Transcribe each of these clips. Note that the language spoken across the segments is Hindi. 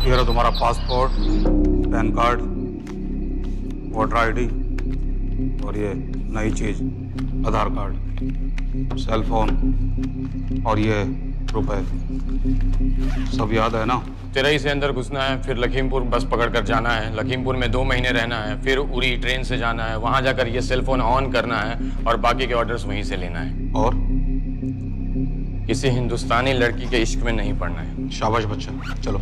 ये रहा तुम्हारा passport, pan card, voter ID और ये नई चीज आधार कार्ड, सेल फोन और ये रुपए। सब याद है ना? तिरई से अंदर घुसना है, फिर लखीमपुर बस पकड़कर जाना है, लखीमपुर में 2 महीने रहना है, फिर उरी ट्रेन से जाना है, वहां जाकर ये सेल फोन ऑन करना है और बाकी के ऑर्डर्स वहीं से लेना है। और किसी हिंदुस्तानी लड़की के इश्क में नहीं पड़ना है। शाबाश बच्चा, चलो।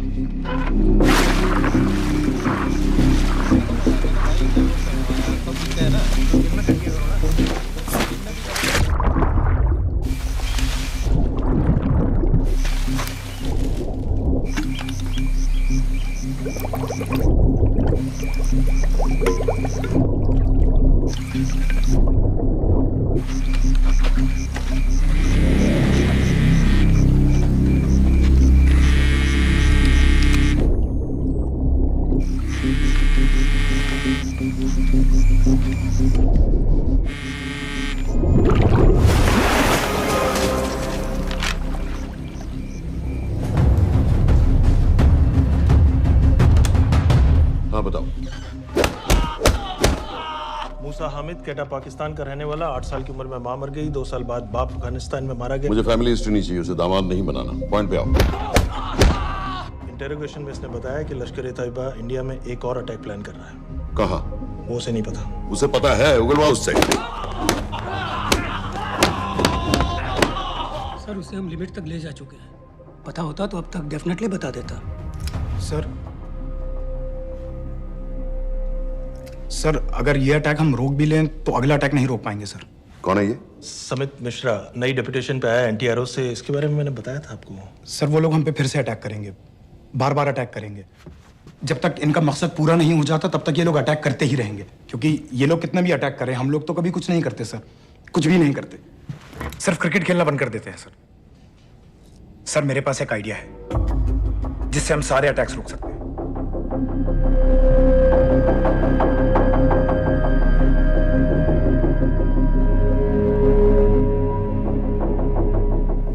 हाँ बताओ। मूसा हामिद, केटा पाकिस्तान का रहने वाला, 8 साल की उम्र में मां मर गई, 2 साल बाद बाप अफगानिस्तान में मारा गया। मुझे फैमिली हिस्ट्री नहीं चाहिए, उसे दामाद नहीं बनाना। पॉइंट पे आओ। इंटेरोगेशन में इसने बताया कि लश्कर ए तैयबा इंडिया में एक और अटैक प्लान कर रहा है। कहाँ? वो उसे नहीं पता। उसे पता है, उगलवा उससे। सर उसे हम लिमिट तक ले जा चुके हैं। पता होता तो अब तक डेफिनेटली बता देता। सर अगर ये अटैक हम रोक भी लें तो अगला अटैक नहीं रोक पाएंगे सर। कौन है ये? समित मिश्रा नई डेपुटेशन पे आया एंटी एरो से। इसके बारे में मैंने बताया था आपको। सर वो लोग हम पे फिर से अटैक करेंगे, बार बार अटैक करेंगे। जब तक इनका मकसद पूरा नहीं हो जाता तब तक ये लोग अटैक करते ही रहेंगे, क्योंकि ये लोग कितना भी अटैक करें हम लोग तो कभी कुछ नहीं करते सर, कुछ भी नहीं करते। सिर्फ क्रिकेट खेलना बंद कर देते हैं सर। सर मेरे पास एक आइडिया है जिससे हम सारे अटैक्स रोक सकते हैं।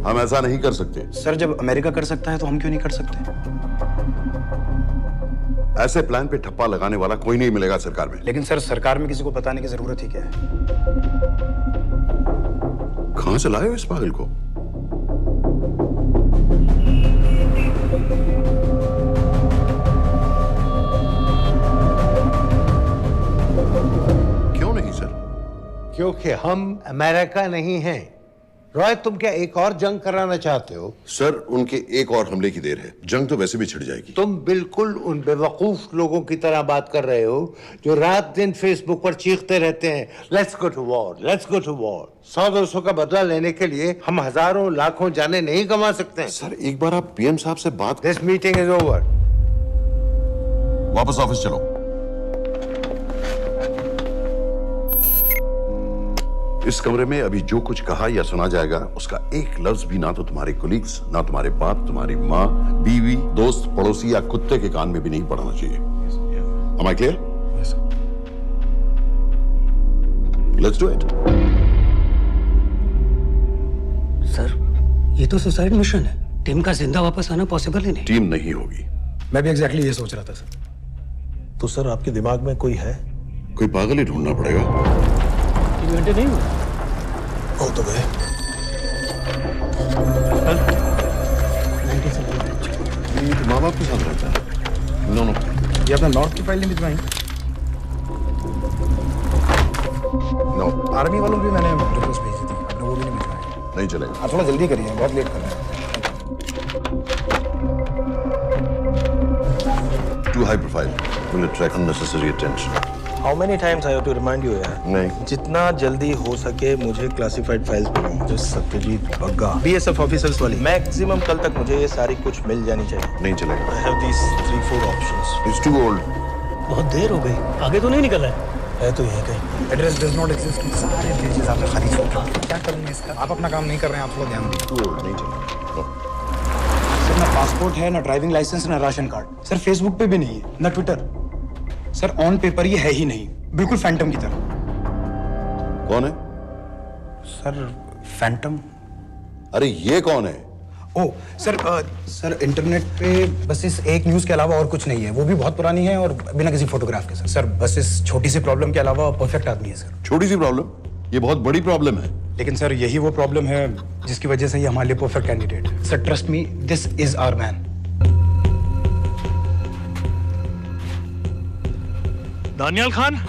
हम ऐसा नहीं कर सकते। सर जब अमेरिका कर सकता है तो हम क्यों नहीं कर सकते? ऐसे प्लान पे ठप्पा लगाने वाला कोई नहीं मिलेगा सरकार में। लेकिन सर सरकार में किसी को बताने की जरूरत ही क्या है? कहां से लाए हो इस पागल को? क्यों नहीं सर? क्योंकि हम अमेरिका नहीं हैं। रॉय, तुम क्या एक और जंग कराना चाहते हो? सर उनके एक और हमले की देर है, जंग तो वैसे भी छिड़ जाएगी। तुम बिल्कुल उन बेवकूफ लोगों की तरह बात कर रहे हो जो रात दिन फेसबुक पर चीखते रहते हैं let's go to war, let's go to war. 100-200 का बदला लेने के लिए हम हजारों लाखों जाने नहीं कमा सकते। सर एक बार आप पीएम साहब से बात। This meeting is over. वापस ऑफिस चलो। इस कमरे में अभी जो कुछ कहा या सुना जाएगा उसका एक लफ्ज भी ना तो तुम्हारे कोलीग्स, ना तुम्हारे बाप, तुम्हारी माँ, बीवी, दोस्त, पड़ोसी या कुत्ते के कान में भी नहीं पड़ना चाहिए। Am I clear? Yes, sir. Let's do it. Sir ये तो सुसाइड मिशन है। टीम का जिंदा वापस आना पॉसिबल ही नहीं। टीम नहीं होगी। मैं भी एग्जैक्टली ये सोच रहा था सर। तो सर आपके दिमाग में कोई है? कोई पागल ही ढूंढना पड़ेगा। 3 घंटे नहीं हुए। हो तो गए। माँ बाप के साथ रहता है। नो नो, ये अपना नॉर्थ की फाइल नहीं भिजवाई? नो आर्मी वालों भी मैंने रिक्वेस्ट भेजी थी, आपने वो भी नहीं भिजवाई। नहीं चलेगा। आप थोड़ा जल्दी करिए, बहुत लेट कर रहे हैं। Too high profile. Will attract unnecessary attention. How many times I have to remind you यार? नहीं। जितना जल्दी हो सके मुझे क्लासिफाइड फाइल्स बनाओ। जो सत्यजीत बग्गा, बीएसएफ ऑफिसर्स वाली। मैक्सिमम कल तक मुझे ये सारी कुछ मिल जानी चाहिए। नहीं चलेगा। I have these 3-4 options. It's too old. बहुत देर हो गई, आगे तो नहीं निकला है तो यहीं कहीं। Address does not exist. सारे पेजेस आपने खाली छोड़ दिए। क्या करूंगा इसका? आप अपना काम नहीं कर रहे हैं, आप थोड़ा ध्यान दीजिए। Too old. नहीं चलेगा। No. सर ना पासपोर्ट है, ना ड्राइविंग लाइसेंस, ना राशन कार्ड। सर फेसबुक पे भी नहीं है, ना ट्विटर। सर ऑन पेपर ये है ही नहीं, बिल्कुल फैंटम की तरह। कौन है? Sir Phantom? अरे ये कौन है? ओ सर, सर इंटरनेट पे बस इस एक न्यूज़ के अलावा और कुछ नहीं है, वो भी बहुत पुरानी है और बिना किसी फोटोग्राफ के। सर बस इस छोटी सी प्रॉब्लम के अलावा परफेक्ट आदमी है सर। छोटी सी प्रॉब्लम? ये बहुत बड़ी प्रॉब्लम है। लेकिन सर यही वो प्रॉब्लम है जिसकी वजह से ये हमारे लिए परफेक्ट कैंडिडेट है। Sir trust me, this is our man. Daniyal Khan,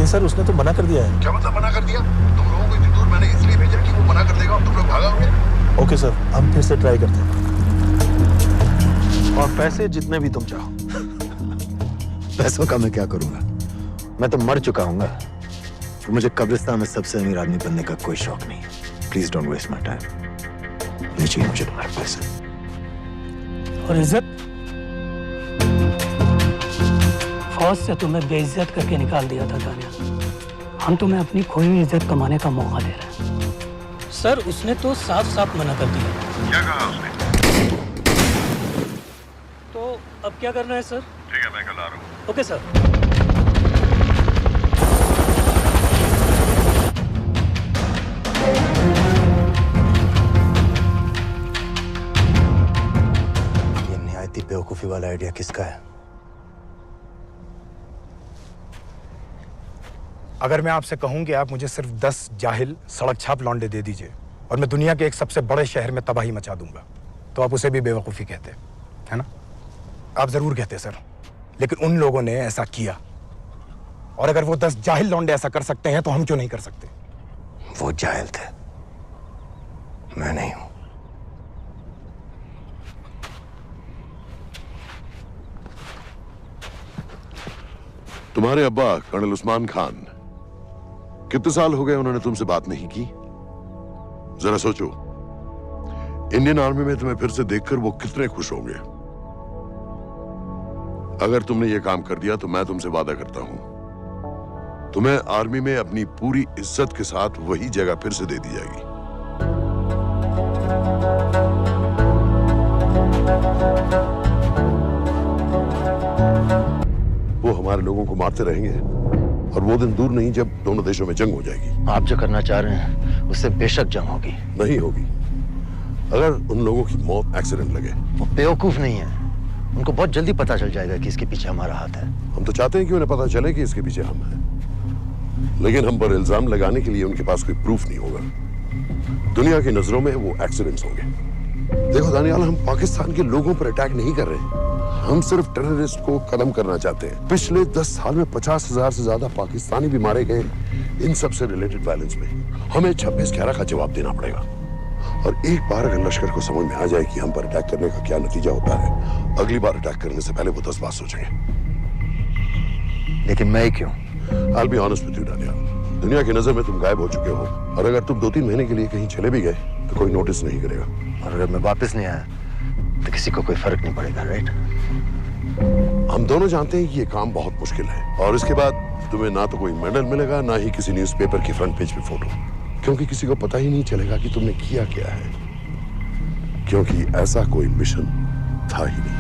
sir उसने तो मना कर दिया है। क्या मतलब मना कर दिया? तुम लोगों को इतनी दूर मैंने इसलिए भेजा कि वो मना कर देगा और तुम लोग भागोगे। ओके सर, हम फिर से ट्राई करते हैं। और पैसे जितने भी तुम चाहो। पैसों का मैं क्या करूंगा? मैं तो मर चुका हूंगा। तो मुझे कब्रिस्तान में सबसे अमीर आदमी बनने का कोई शौक नहीं। Please don't waste my time. नहीं चाहिए मुझे तुम्हारे पैसे। और इज्जत? फौज से तुम्हें बेइज्जत करके निकाल दिया था दानियाल। हम तुम्हें अपनी खोई हुई इज्जत कमाने का मौका दे रहे हैं। सर उसने तो साफ साफ मना कर दिया। क्या कहा उसने? तो अब क्या करना है सर? ठीक है, मैं कल आ रहा हूँ। Okay sir. ये निहायती बेवकूफी वाला आइडिया किसका है? अगर मैं आपसे कहूं कि आप मुझे सिर्फ 10 जाहिल सड़क छाप लौंडे दे दीजिए और मैं दुनिया के एक सबसे बड़े शहर में तबाही मचा दूंगा, तो आप उसे भी बेवकूफ़ी कहते, है ना? आप ज़रूर कहते सर, लेकिन उन लोगों ने ऐसा किया। और अगर वो 10 जाहिल लौंडे ऐसा कर सकते हैं तो हम क्यों नहीं कर सकते? वो जाहिल थे, मैं नहीं हूं। तुम्हारे अब्बा कर्नल उस्मान खान, कितने साल हो गए उन्होंने तुमसे बात नहीं की? जरा सोचो, इंडियन आर्मी में तुम्हें फिर से देखकर वो कितने खुश होंगे। अगर तुमने ये काम कर दिया तो मैं तुमसे वादा करता हूं, तुम्हें आर्मी में अपनी पूरी इज्जत के साथ वही जगह फिर से दे दी जाएगी। वो हमारे लोगों को मारते रहेंगे और वो दिन दूर नहीं जब दोनों देशों में जंग हो जाएगी। आप जो करना चाह रहे हैं उससे बेशक जंग होगी। नहीं होगी। अगर उन लोगों की मौत एक्सीडेंट लगे। वो बेवकूफ नहीं है, उनको बहुत जल्दी पता चल जाएगा कि इसके पीछे हमारा हाथ है। हम तो चाहते हैं कि उन्हें पता चले कि इसके पीछे हम हैं, लेकिन हम पर इल्जाम लगाने के लिए उनके पास कोई प्रूफ नहीं होगा। दुनिया की नजरों में वो एक्सीडेंट्स होंगे। देखो दानियाल, हम पाकिस्तान के लोगों पर अटैक नहीं कर रहे, हम सिर्फ टेररिस्ट को खत्म करना चाहते हैं। पिछले 10 साल में 50,000 से ज्यादा पाकिस्तानी भी मारे गए इन सब से रिलेटेड वायलेंस में। हमें 26/11 का जवाब देना पड़ेगा। और एक बार अगर लश्कर को समझ में आ जाए कि हम पर अटैक करने का क्या नतीजा होता है, अगली बार अटैक करने से पहले वो 10 बार सोचेंगे। लेकिन मैं क्यों? I'll be honest with you, Daniyal, दुनिया की नजर में तुम गायब हो चुके हो, और अगर तुम 2-3 महीने के लिए कहीं चले भी गए तो कोई नोटिस नहीं करेगा। और अगर मैं वापस नहीं आया तो किसी को कोई फर्क नहीं पड़ेगा, राइट? हम दोनों जानते हैं कि ये काम बहुत मुश्किल है, और इसके बाद तुम्हें ना तो कोई मेडल मिलेगा, ना ही किसी न्यूज़पेपर की फ्रंट पेज पे फोटो, क्योंकि किसी को पता ही नहीं चलेगा कि तुमने किया क्या है, क्योंकि ऐसा कोई मिशन था ही नहीं।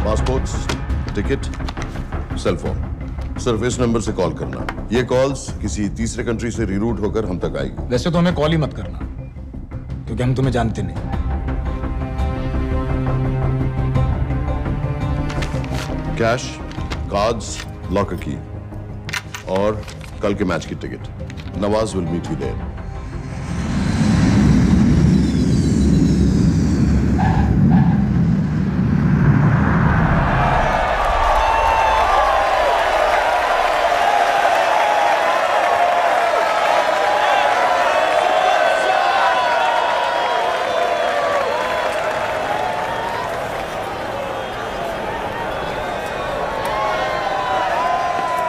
पासपोर्ट्स, टिकट, सेल फोन, सिर्फ इस नंबर से कॉल करना। ये कॉल्स किसी तीसरे कंट्री से रीरूट होकर हम तक आएगी। वैसे तो हमें कॉल ही मत करना, क्योंकि हम तुम्हें जानते नहीं। कैश, कार्ड्स, लॉकर की और कल के मैच की ticket. Nawaz will meet you there.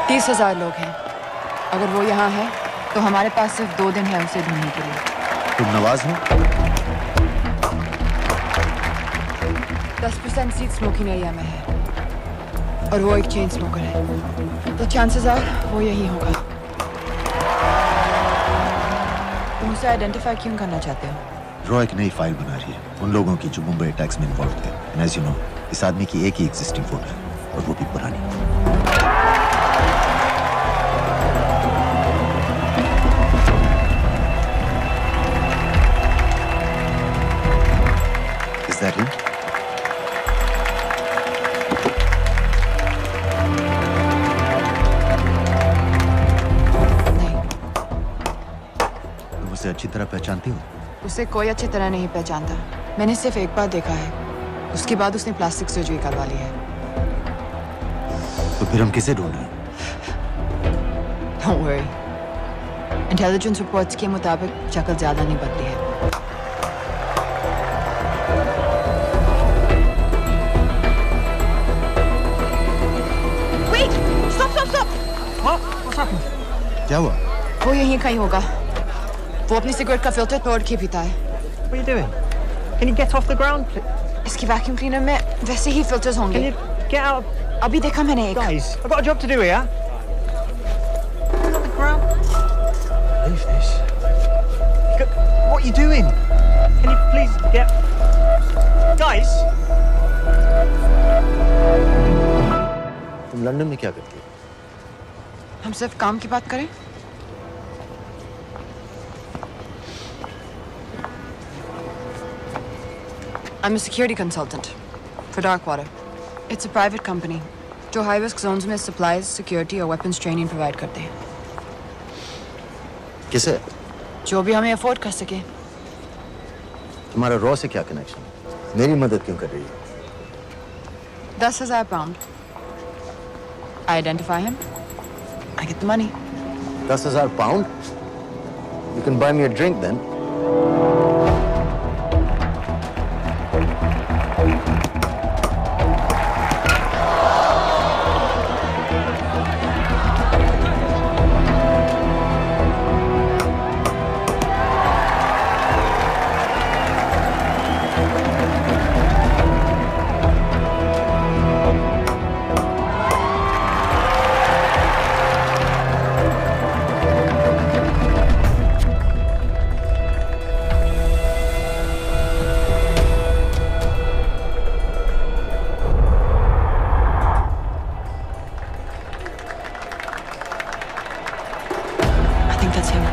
तीस 30,000 लोग हैं। अगर वो यहाँ है तो हमारे पास सिर्फ 2 दिन है उसे ढूंढने के लिए। तुम नवाज हो? 10% सीट स्मोकिंग एरिया में है और वो एक चेन स्मोकर है, तो चांसेस आर वो यही होगा। तुम उसे आइडेंटिफाई क्यों करना चाहते हो? रॉ एक नई फाइल बना रही है उन लोगों की जो मुंबई अटैक्स में इन्वॉल्व थे। एंड एज यू नो, इस आदमी की एक ही एग्जिस्टिंग फोटो है और वो भी पुरानी। Is that him? नहीं, तुम उसे अच्छी तरह पहचानती हो? उसे कोई अच्छी तरह नहीं पहचानता। मैंने सिर्फ एक बार देखा है, उसके बाद उसने प्लास्टिक सर्जरी करवा ली है। तो फिर हम किसे ढूंढ रहे हैं? Don't worry. इंटेलिजेंस रिपोर्ट्स के मुताबिक शक्ल ज्यादा नहीं बदली है। Wait! Stop! Stop! Stop! What's happened? क्या हुआ? वो यहीं कहीं होगा। वो अपनी सिगरेट का फिल्टर तोड़ के पीता है। What are you doing? Can you get off the ground, please? इसकी वैक्यूम क्लीनर में वैसे ही फिल्टर्स Can होंगे। you get out? अभी देखा मैंने एक। Guys, I've got a job to do here. Get off the ground. Leave this. What are you doing? Can you please get... Guys! तुम लंदन में क्या करती हो? हम सिर्फ काम की बात करें? I'm a security consultant for Darkwater. It's a private company जो high risk zones में supplies, security और weapons training provide करते हैं। किसे? जो भी हमें afford कर सके। तुम्हारा रॉ से क्या कनेक्शन? मेरी मदद क्यों कर रही है? 10,000 pound. I identify him. I get the money. 10,000 pound? You can buy me a drink then. I think that's him.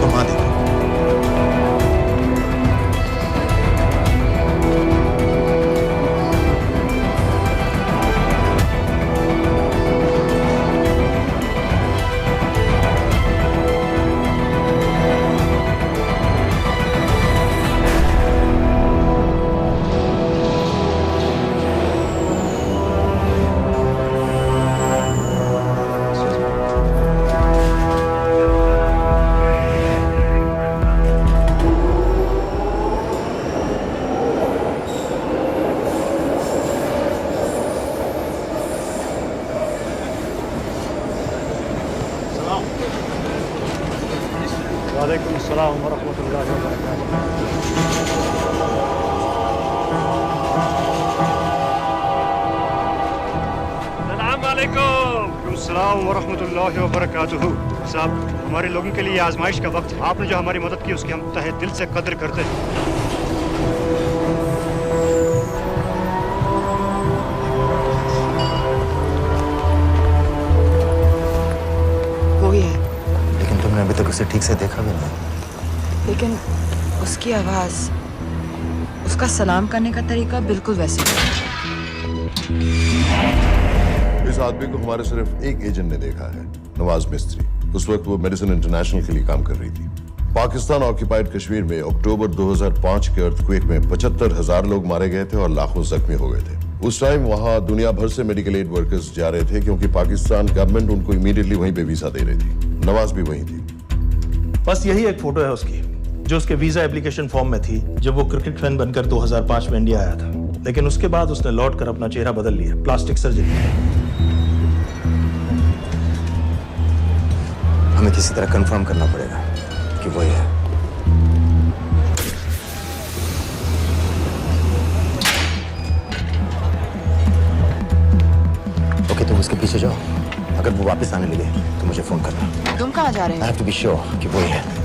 घुमा दे। वालेकुम अस्सलाम व रहमतुल्लाहि व बरकातुहू। अस्सलाम वालेकुम। अस्सलाम व रहमतुल्लाहि व बरकातुहू। साहब, हमारे लोगों के लिए आजमाइश का वक्त है। आपने जो हमारी मदद की उसकी हम तहे दिल से कद्र करते हैं। वो ही है, लेकिन तुमने अभी तक उसे ठीक से देखा भी नहीं। लेकिन उसकी आवाज, उसका सलाम करने का तरीका बिल्कुल वैसे ही है। इस आदमी को हमारे सिर्फ एक एजेंट ने देखा है, नवाज मिस्त्री। उस वक्त वो मेडिसिन इंटरनेशनल के लिए काम कर रही थी। पाकिस्तान ऑक्यूपाइड कश्मीर में अक्टूबर 2005 के अर्थक्वेक में 75,000 लोग मारे गए थे और लाखों जख्मी हो गए थे। उस टाइम वहां दुनिया भर से मेडिकल एड वर्कर्स जा रहे थे क्योंकि पाकिस्तान गवर्नमेंट उनको इमीडिएटली वहीं पे वीजा दे रही थी। नवाज भी वहीं थी। बस यही एक फोटो है उसकी जो उसके वीजा एप्लीकेशन फॉर्म में थी जब वो क्रिकेट फैन बनकर 2005 में इंडिया आया था। लेकिन उसके बाद उसने लौट कर अपना चेहरा बदल लिया, प्लास्टिक सर्जरी। हमें किसी तरह कंफर्म करना पड़ेगा कि वो ही है। ओके, तुम उसके पीछे जाओ। अगर वो वापस आने लगे तो मुझे फोन करना। तुम कहाँ जा रहे I हो? have to be sure कि वो ही है।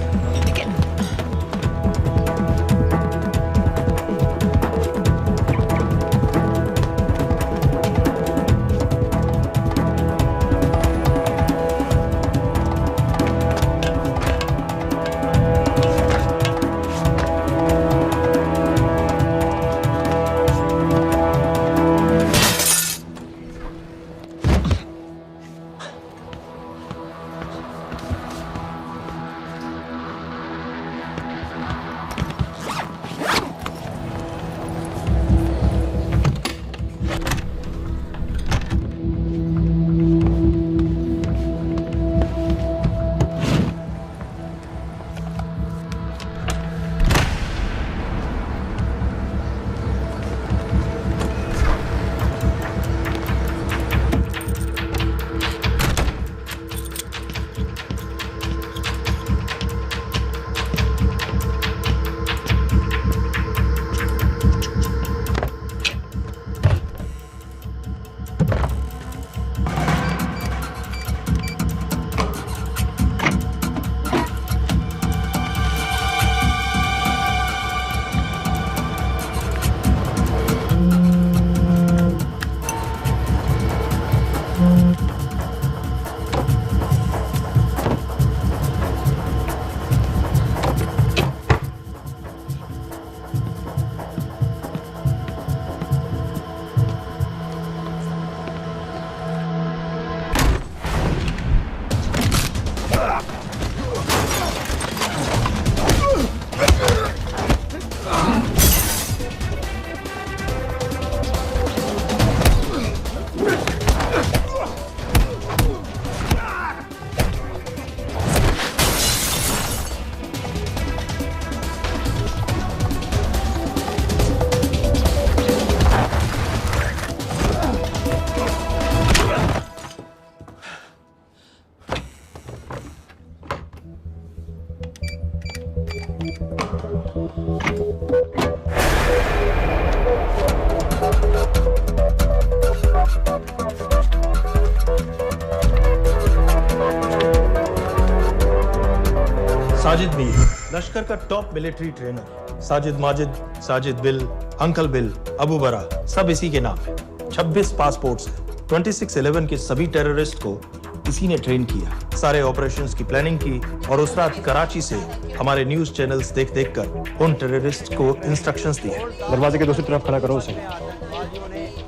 साजिद मीर, लश्कर का top military trainer. Sajid Majid, Sajid bill, uncle bill, Abu बरा, सब इसी के नाम है। 26 पासपोर्ट्स हैं। 26/11 के सभी टेररिस्ट को इसी ने ट्रेन किया। सारे ऑपरेशंस की प्लानिंग की और उस रात कराची से हमारे न्यूज चैनल्स देख देख कर उन टेररिस्ट को इंस्ट्रक्शंस दिए। दरवाजे के दूसरी तरफ खड़ा करो उसे।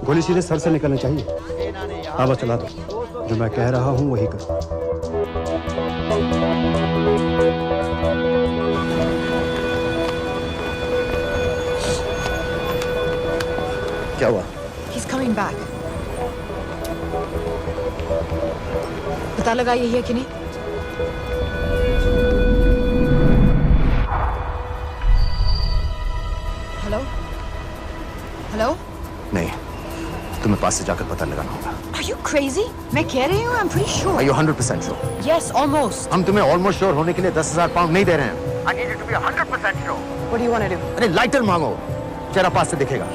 गोली सीधे सर से निकलनी चाहिए। हाँ, बस चला दो। जो मैं कह रहा हूँ वही कर। क्या हुआ? He's coming back. पता लगा यही है कि नहीं? हेलो? हेलो? नहीं, तुम्हें पास से जाकर पता लगाना होगा। Are you crazy? मैं कह रही हूँ, I'm pretty sure. Are you 100% sure? Yes, almost. हम तुम्हें ऑलमोस्ट श्योर होने के लिए 10,000 पाउंड नहीं दे रहे हैं। I need you to be 100% sure. What do you want to do? अरे लाइटर मांगो, चेहरा पास से दिखेगा।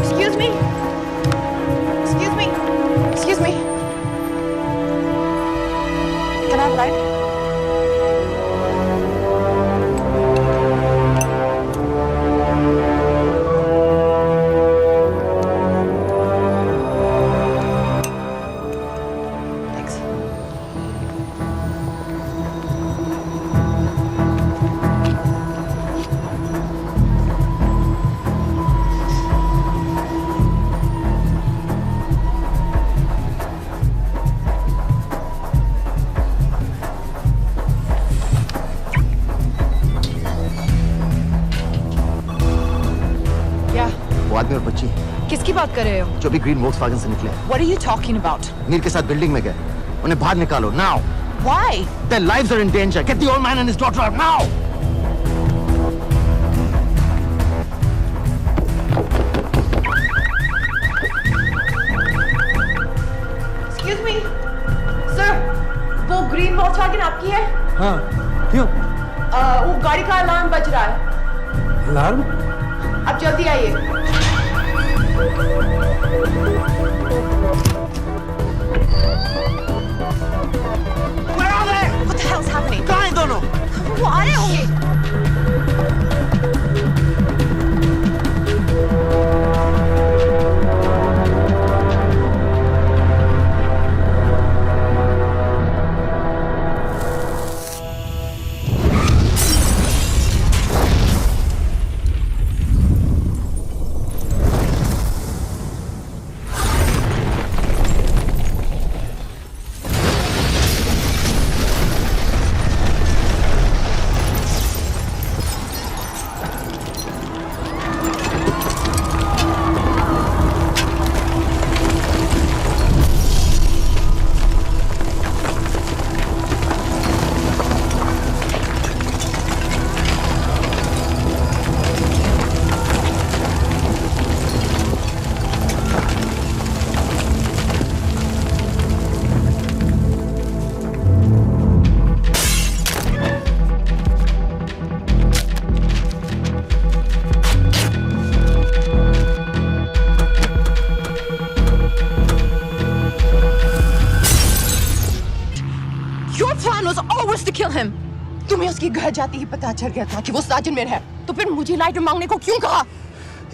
Excuse me. Excuse me. Excuse me. Can I have light? Thanks. वो आदमी और बच्ची किसकी बात कर रहे हो? जो भी ग्रीन वोक्सवैगन से निकले। What are you talking about? Mir के साथ बिल्डिंग में गए, उन्हें बाहर निकालो now. Why? Their lives are in danger. Get the old man and his daughter out now! Excuse me, sir. वो ग्रीन वॉल्क्सवैगन आपकी है? हाँ, क्यों? वो गाड़ी का अलार्म बज रहा है। अलार्म? आप जल्दी आइए। Where are they? What the hell's happening? कहाँ हैं दोनों? वो आ रहे होंगे। Your plan was always to kill him. तुम्हें उसके घर जाते ही पता चल गया था कि वो साजन में है, तो फिर मुझे लाइटर मांगने को क्यों कहा?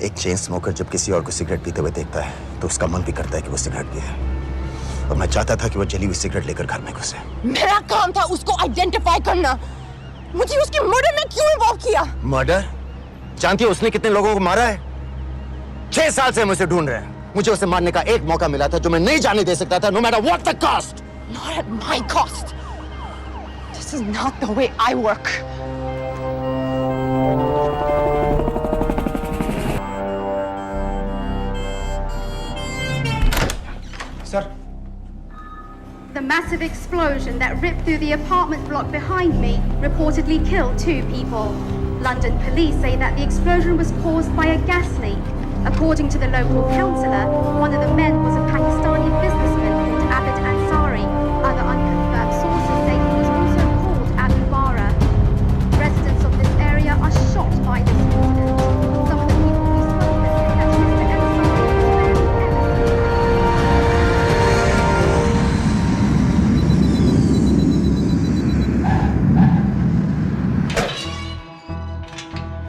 एक चेन स्मोकर जब किसी और को सिगरेट पीते हुए देखता है तो उसका मन भी करता है कि वो सिगरेट पिए, और मैं चाहता था कि वो जली हुई सिगरेट लेकर घर में घुसे। मेरा काम था उसको आइडेंटिफाई करना। मुझे उसके मर्डर में क्यों इन्वॉल्व किया? मर्डर? जानती है उसने कितने लोगों को मारा है? 6 साल से हम उसे ढूंढ रहे हैं। मुझे उसे मारने का एक मौका मिला था जो मैं नहीं जाने दे सकता था, no matter what the cost. Not at my cost. This is not the way I work. Sir. The massive explosion that ripped through the apartment block behind me reportedly killed 2 people. London police say that the explosion was caused by a gas leak. According to the local councillor, one of the men was a Pakistani businessman called Abid Ansari. Other unconfirmed sources say he was also called Abu Bara. Residents of this area are shocked by this incident. Some of the people we spoke with say that Mr. Ansari was very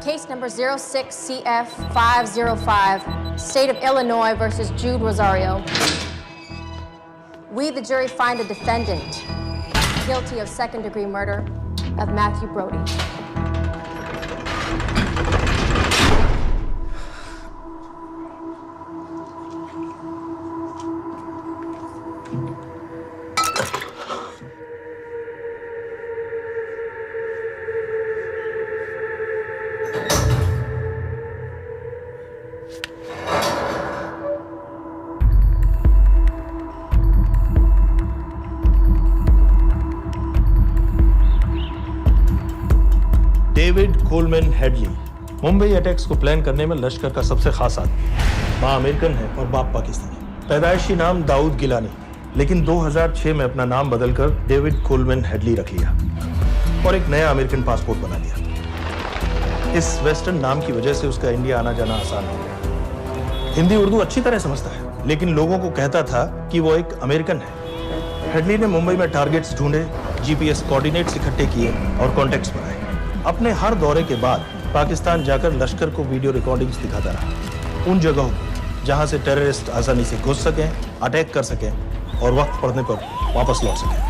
Case number 06CF505, State of Illinois versus Jude Rosario. We, the jury, find the defendant guilty of second-degree murder of Matthew Brody. David Coleman Headley Mumbai attacks को प्लान करने में लश्कर का सबसे खास आदमी। माँ अमेरिकन है और बाप पाकिस्तानी। पैदाइशी नाम दाऊद गिलानी, लेकिन 2006 में अपना नाम बदलकर डेविड कोलमैन हेडली रख लिया और एक नया अमेरिकन पासपोर्ट बना लिया। इस वेस्टर्न नाम की वजह से उसका इंडिया आना जाना आसान हो गया। हिंदी उर्दू अच्छी तरह समझता है, लेकिन लोगों को कहता था कि वो एक अमेरिकन है। हेडली ने मुंबई में टारगेट्स ढूंढे, जीपीएस कोऑर्डिनेट्स इकट्ठे किए और कॉन्टेक्ट्स बनाए। अपने हर दौरे के बाद पाकिस्तान जाकर लश्कर को वीडियो रिकॉर्डिंग्स दिखाता रहा, उन जगहों को जहां से टेररिस्ट आसानी से घुस सकें, अटैक कर सकें और वक्त पड़ने पर वापस लौट सकें।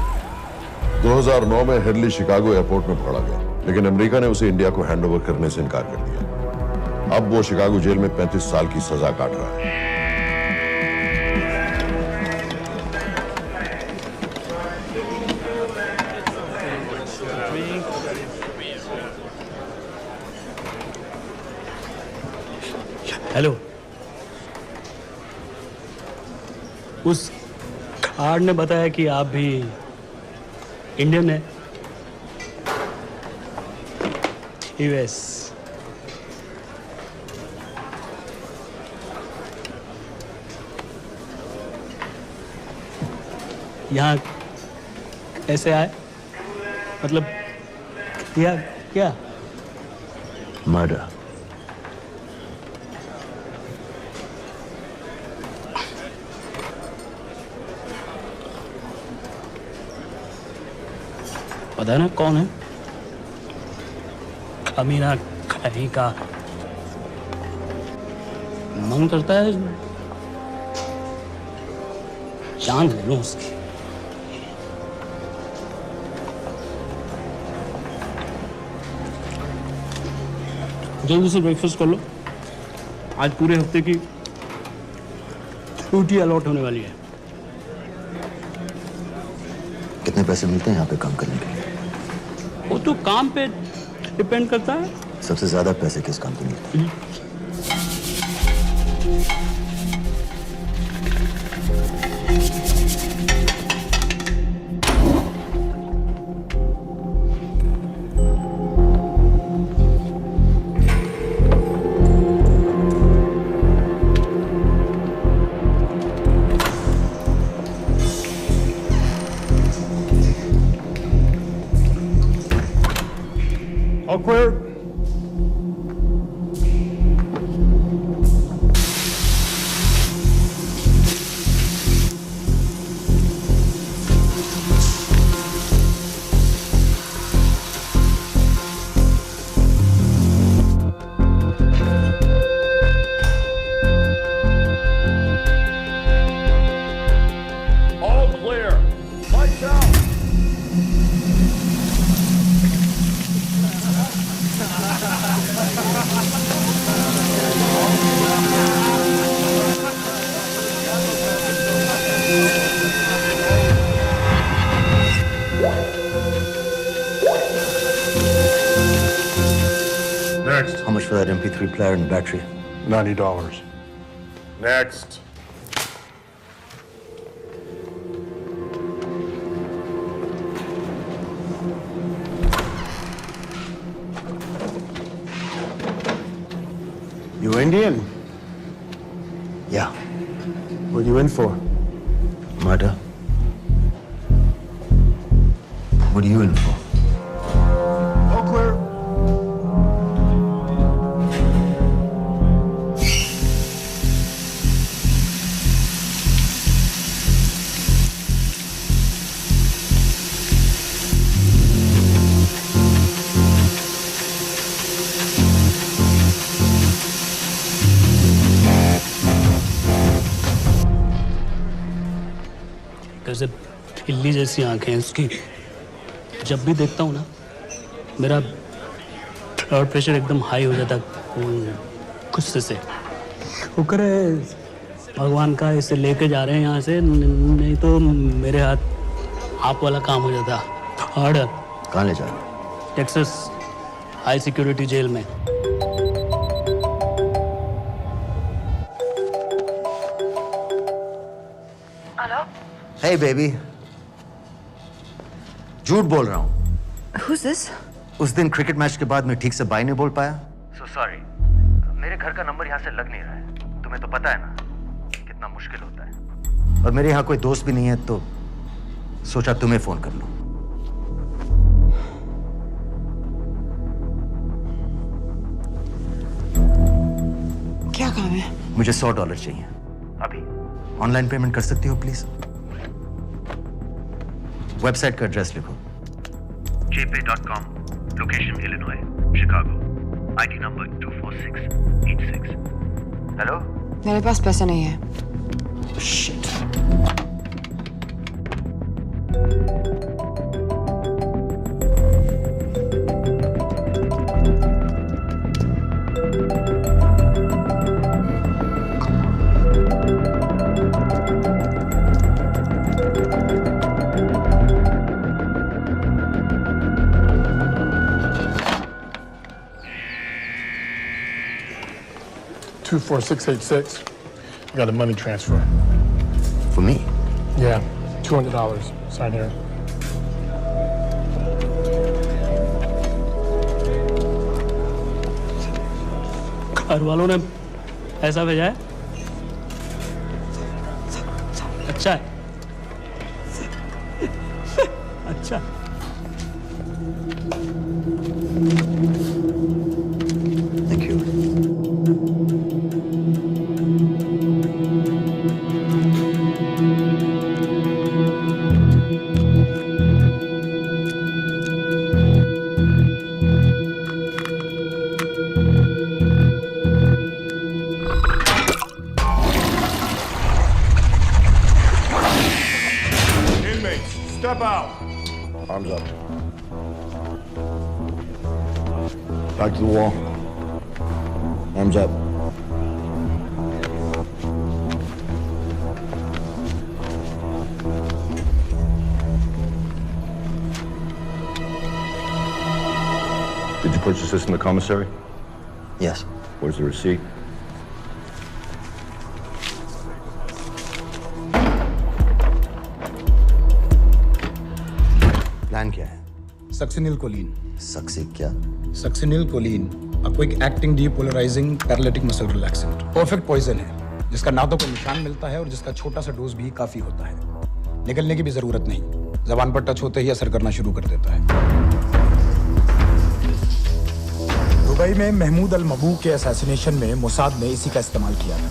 2009 में हेडली शिकागो एयरपोर्ट में पकड़ा गया, लेकिन अमेरिका ने उसे इंडिया को हैंडओवर करने से इनकार कर दिया। अब वो शिकागो जेल में 35 साल की सजा काट रहा है। हेलो, उस कार्ड ने बताया कि आप भी इंडियन है, यूएस। यहाँ कैसे आए? मतलब क्या क्या? मर्डर। पता है ना कौन है? कमीना कहीं का। मन करता है जान ले लूं उसकी। जल्दी से ब्रेकफास्ट कर लो, आज पूरे हफ्ते की ड्यूटी अलॉट होने वाली है। कितने पैसे मिलते हैं यहाँ पे काम करने के लिए? वो तो काम पे डिपेंड करता है। सबसे ज्यादा पैसे किस काम पे मिलते हैं? All clear. All clear. Lights out. Next. How much for that MP3 player and battery? $90. Next. You Indian? Yeah. What are you in for? Murder. What are you in for? All clear. कैसे बिल्ली जैसी आंखें हैं उसकी। जब भी देखता हूँ ना मेरा ब्लड प्रेशर एकदम हाई हो जाता गुस्से से। शुक्र है भगवान का इसे लेके जा रहे हैं यहाँ से, नहीं तो मेरे हाथ आप वाला काम हो जाता। ऑर्डर। कहाँ ले जा रहे हो? टेक्सास हाई सिक्योरिटी जेल में। Hey baby. झूठ बोल रहा हूँ। Who's this? उस दिन क्रिकेट मैच के बाद मैं ठीक से बाय नहीं बोल पाया। So sorry. मेरे घर का नंबर यहाँ से लग नहीं रहा है। तुम्हें तो पता है ना कितना मुश्किल होता है। और मेरे यहाँ कोई दोस्त भी नहीं है तो सोचा तुम्हें फोन कर लूं। क्या काम है? मुझे $100 चाहिए। अभी? ऑनलाइन पेमेंट कर सकती हो प्लीज? वेबसाइट का एड्रेस लिखो। jpay.com, location Illinois, Chicago, ID number 24686। Hello? मेरे पास पैसा नहीं है। Shit. $24686. I got a money transfer. For me? Yeah, $200. Sign here. घर वालों ने ऐसा भेजा है? अच्छा है, अच्छा। Thank you. Inmates, step out. Arms up. Back to the wall. Arms up. Did you purchase this in the commissary? Yes. Where's the receipt? Plan क्या है? Succinyl Colin. सक्सी क्या? सक्सिनिल कोलिन आपको एक acting depolarising paralytic muscle relaxant perfect poison है, जिसका ना तो कोई निशान मिलता है और जिसका छोटा सा डोज भी काफी होता है। निकलने की भी जरूरत नहीं, जबान पर टच होते ही असर करना शुरू कर देता है। दुबई में महमूद अल मबू के असैसिनेशन में मोसाद ने इसी का इस्तेमाल किया था।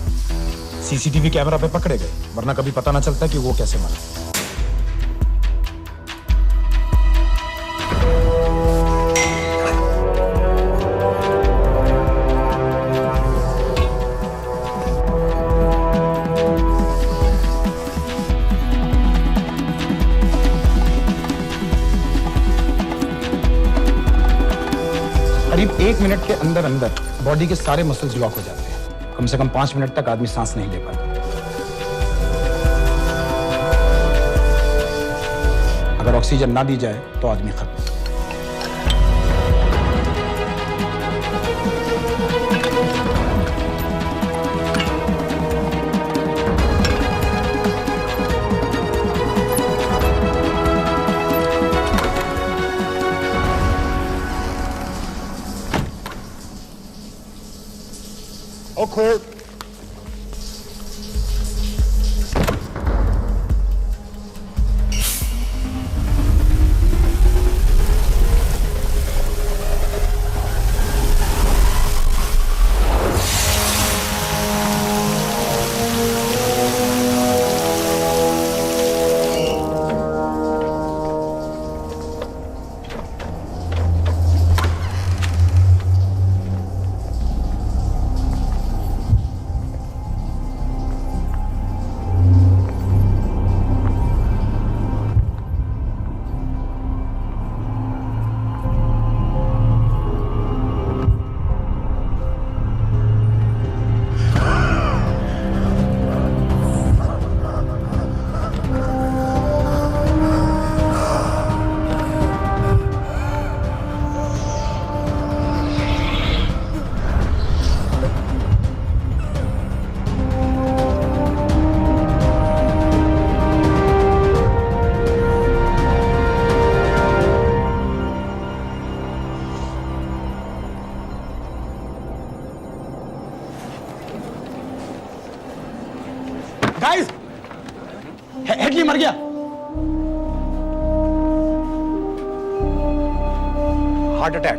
सीसीटीवी कैमरा पे पकड़े गए, वरना कभी पता ना चलता कि वो कैसे मरा। करीब 1 मिनट के अंदर अंदर बॉडी के सारे मसल्स लॉक हो जाते हैं। कम से कम 5 मिनट तक आदमी सांस नहीं ले पाता। अगर ऑक्सीजन ना दी जाए तो आदमी खत्म। All clear. गाइस, हेडली मर गया। Heart attack.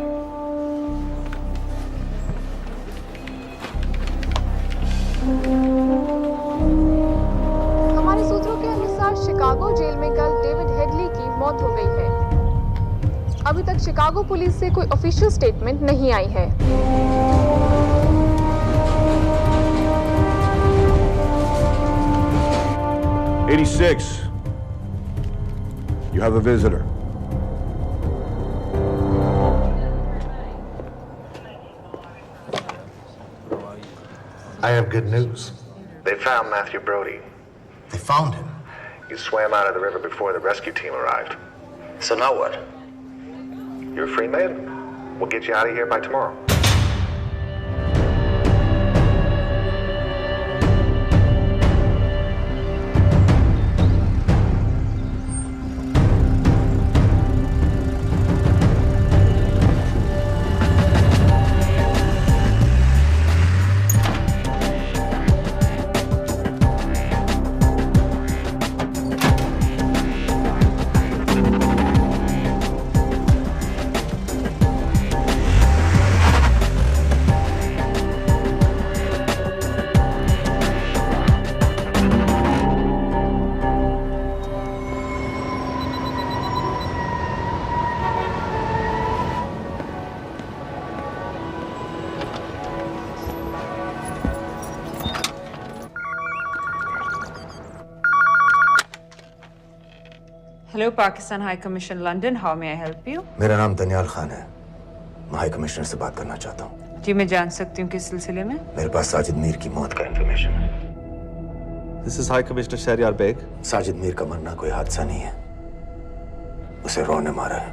हमारे सूत्रों के अनुसार शिकागो जेल में कल डेविड हेडली की मौत हो गई है। अभी तक शिकागो पुलिस से कोई ऑफिशियल स्टेटमेंट नहीं आई है। 86. You have a visitor. I have good news. They found Matthew Brody. They found him? He swam out of the river before the rescue team arrived. So now what? You're a free man. We'll get you out of here by tomorrow. Hello, Pakistan High Commission, London. How may I help you? मेरा नाम दनियाल खान है। मैं हाई कमिश्नर से बात करना चाहता हूँ। जी, मैं जान सकती हूँ किस सिलसिले में? मेरे पास साजिद मीर की मौत का इंफॉर्मेशन है। This is High Commissioner Shahryar Beg. Sajid Mir का मरना कोई हादसा नहीं है, उसे रॉ ने मारा है।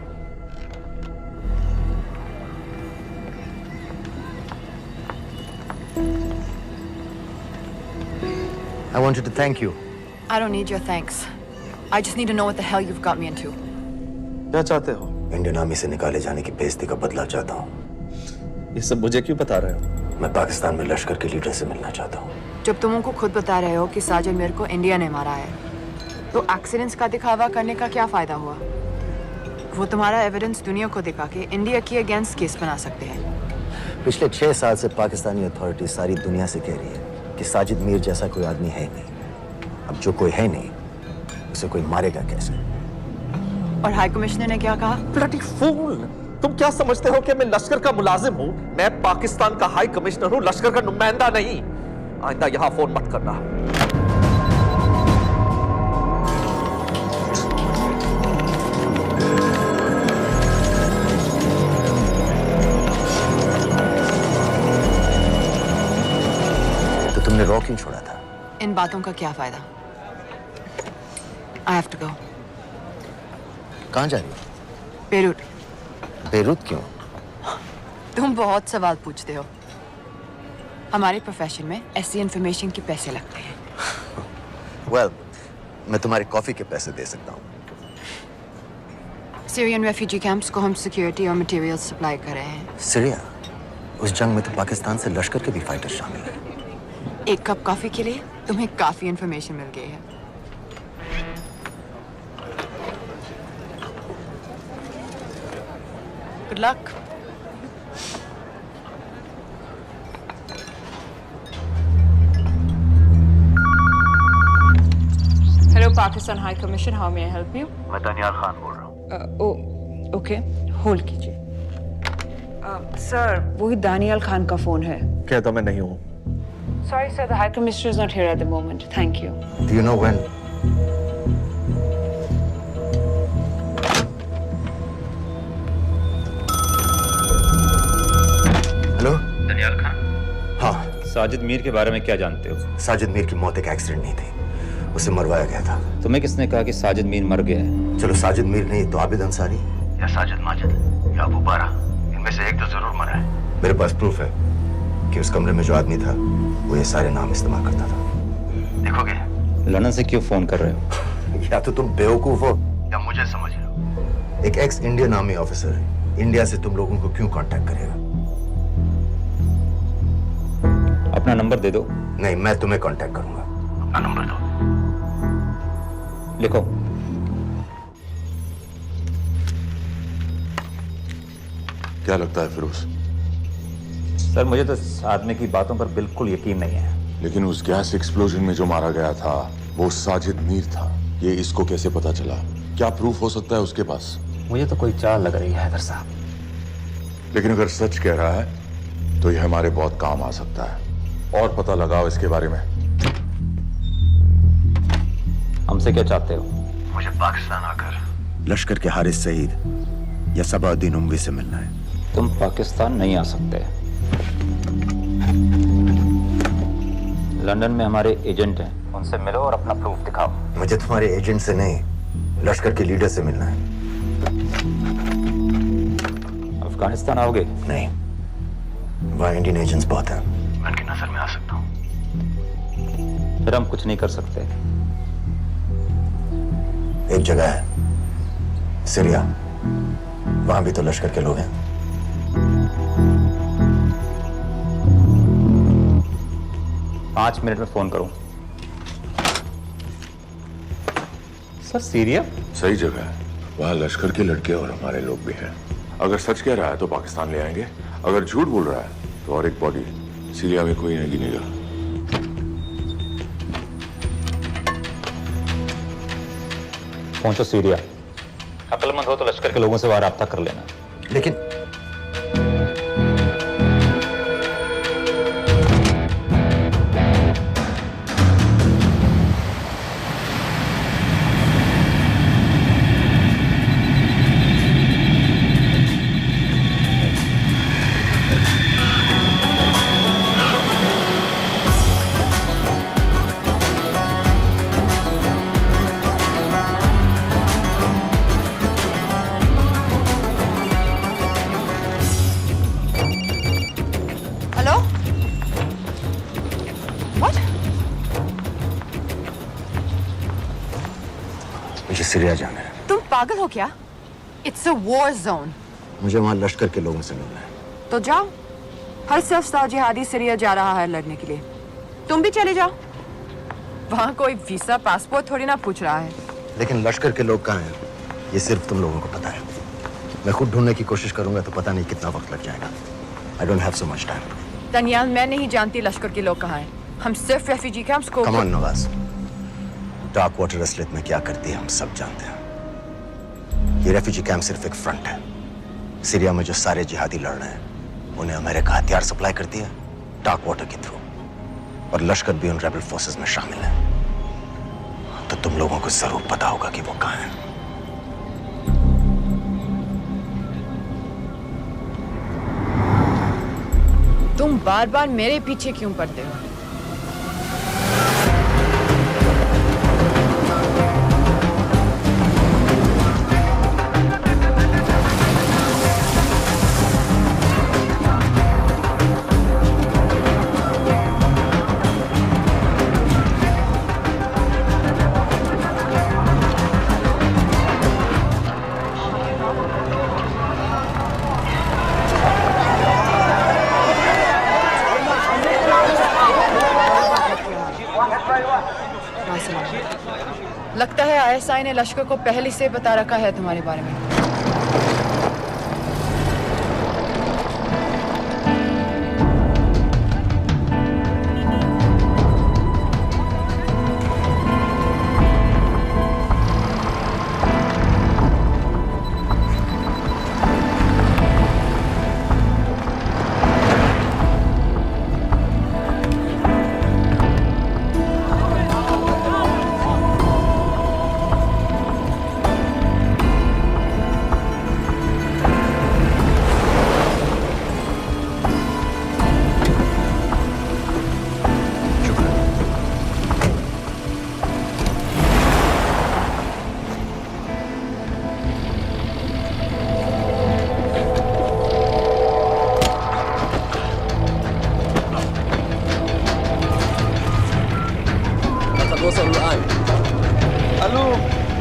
I wanted to thank you. I don't need your thanks. I just need to know what the hell you've got me into. क्या चाहते हो? इंडियन आर्मी से निकाले जाने की बेइज्जती का बदला चाहता हूँ। ये सब मुझे क्यों बता रहे हो? मैं पाकिस्तान में लश्कर के लीडर से मिलना चाहता हूँ। जब तुम उनको खुद बता रहे हो कि साजिद मीर को इंडिया ने मारा है, तो एक्सीडेंट्स का दिखावा करने का क्या फायदा हुआ? वो तुम्हारा एविडेंस दुनिया को दिखा के इंडिया की अगेंस्ट केस बना सकते हैं। पिछले 6 साल से पाकिस्तानी अथॉरिटी सारी दुनिया से कह रही है कि साजिद मीर जैसा कोई आदमी है नहीं। अब जो कोई है नहीं, उसे कोई मारेगा कैसे? और हाई कमिश्नर ने क्या कहा? Bloody fool! तुम क्या समझते हो कि मैं लश्कर का मुलाजिम हूँ? मैं पाकिस्तान का हाई कमिश्नर हूँ, लश्कर का नुमाइंदा नहीं। आइंदा यहाँ फोन मत करना। तो तुमने रॉ क्यों छोड़ा था? इन बातों का क्या फायदा? I have to go. कहाँ जा रही हो? बेरूट। बेरूत क्यों? तुम बहुत सवाल पूछते हो। हमारे प्रोफेशन में ऐसी इंफॉर्मेशन के पैसे लगते हैं। Well, मैं तुम्हारी कॉफी के पैसे दे सकता हूँ। सीरियन रेफ्यूजी कैंप्स को हम सिक्योरिटी और मटेरियल्स सप्लाई कर रहे हैं। सीरिया? उस जंग में तो पाकिस्तान से लश्कर के भी फाइटर शामिल हैं। एक कप कॉफी के लिए तुम्हें काफी इंफॉर्मेशन मिल गई है। Good luck. Hello, Pakistan High Commission. How may I help you? मैं दनियाल खान बोल रहा हूँ। ओके, होल्ड कीजिए। सर, वही दानियाल खान का फोन है। कहता मैं नहीं हूँ। Sorry, sir. The High Commissioner is not here at the moment. Thank you. Do you know when? Hello? Daniyal Khan. हाँ। साजिद मीर के बारे में क्या जानते हो? साजिद मीर की मौत एक एक्सीडेंट नहीं थी, उसे मरवाया गया था। तुम्हें किसने कहा कि साजिद मीर मर गया है? चलो साजिद मीर नहीं तो आबिद अंसारी या साजिद माजिद या अबू बारा, इनमें से एक तो जरूर मरा है। मेरे पास प्रूफ है कि उस कमरे में जो आदमी था वो ये सारे नाम इस्तेमाल करता था। देखोगे? लंदन से क्यों फोन कर रहे हो? या तो तुम बेवकूफ हो या मुझे समझ रहे हो। एक x Indian army officer India से तुम लोगों को क्यों कांटेक्ट करेगा? अपना नंबर दे दो। नहीं, मैं तुम्हें कांटेक्ट करूंगा। अपना नंबर दो। लिखो। क्या लगता है फिरोज? सर, मुझे तो इस आदमी की बातों पर बिल्कुल यकीन नहीं है। लेकिन उस गैस एक्सप्लोजन में जो मारा गया था वो साजिद मीर था। ये इसको कैसे पता चला? क्या प्रूफ हो सकता है उसके पास? मुझे तो कोई चाल लग रही है हैदर साहब। लेकिन अगर सच कह रहा है तो ये हमारे बहुत काम आ सकता है। और पता लगाओ इसके बारे में। हमसे क्या चाहते हो? मुझे पाकिस्तान आकर लश्कर के हारिस सईद या सबाउद्दीन उमवी से मिलना है। तुम पाकिस्तान नहीं आ सकते। लंदन में हमारे एजेंट हैं, उनसे मिलो और अपना प्रूफ दिखाओ। मुझे तुम्हारे एजेंट से नहीं, लश्कर के लीडर से मिलना है। अफगानिस्तान आओगे? नहीं, वहाँ इंडियन एजेंट्स बहुत हैं। मैं उनकी नजर में आ सकता हूँ। फिर हम कुछ नहीं कर सकते। एक जगह है सीरिया, वहां भी तो लश्कर के लोग हैं। पाँच मिनट में फोन करूं। सर, सीरिया सही जगह है। वहाँ लश्कर के लड़के और हमारे लोग भी हैं। अगर सच कह रहा है तो पाकिस्तान ले आएंगे, अगर झूठ बोल रहा है तो और एक बॉडी सीरिया में कोई नहीं गिनेगा। पहुंचो सीरिया। अक्लमंद हो तो लश्कर के लोगों से वहां राब्ता कर लेना। लेकिन सीरिया जाना है। तुम पागल हो क्या? It's a war zone. मुझे वहां लश्कर के लोगों से मिलना है। तो जाओ। हर सस्ता जिहादी सीरिया जा रहा है लड़ने के लिए। तुम भी चले जाओ। वहां कोई वीसा पासपोर्ट थोड़ी ना पूछ रहा है। लेकिन लश्कर के लोग कहाँ हैं? ये सिर्फ तुम लोगों को पता है। मैं खुद ढूंढने की कोशिश करूंगा तो पता नहीं कितना वक्त लग जाएगा। I don't have so much time. Daniyal, मैं नहीं जानती लश्कर के लोग कहाँ हैं। हम सिर्फ रेफ्यूजी कैंप्स को। Come on, Nawaz. Dark water असलियत में क्या करती है हम सब जानते हैं। ये रेफ्यूजी कैंप सिर्फ एक फ्रंट है। सीरिया में जो सारे जिहादी लड़ रहे हैं उन्हें अमेरिका हथियार सप्लाई करती है डार्क वाटर के थ्रू, और लश्कर भी उन रेबल फोर्सेस में शामिल है। तो तुम लोगों को जरूर पता होगा कि वो कहाँ है। तुम बार बार मेरे पीछे क्यों पड़ते हो? लगता है आईएसआई ने लश्कर को पहले से बता रखा है तुम्हारे बारे में।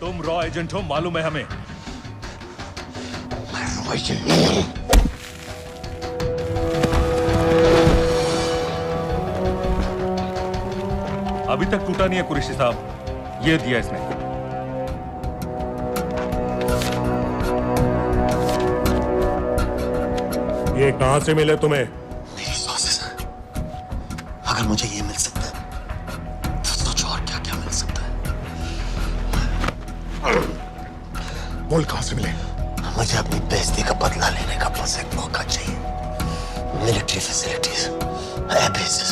तुम रॉ एजेंट हो, मालूम है हमें। मैं रॉ एजेंट नहीं हूं। अभी तक टूटा नहीं है कुरैशी साहब। ये दिया इसने। ये कहां से मिले तुम्हें? मेरी सॉसेस हैं। अगर मुझे ये मिल सकता है तो सोचो और क्या क्या मिल सकता है। बोल कहां से मिले? मुझे अपनी बेइज्जती का बदला लेने का बस एक मौका चाहिए। मिलिट्री फैसिलिटीज, एयर बेसेस,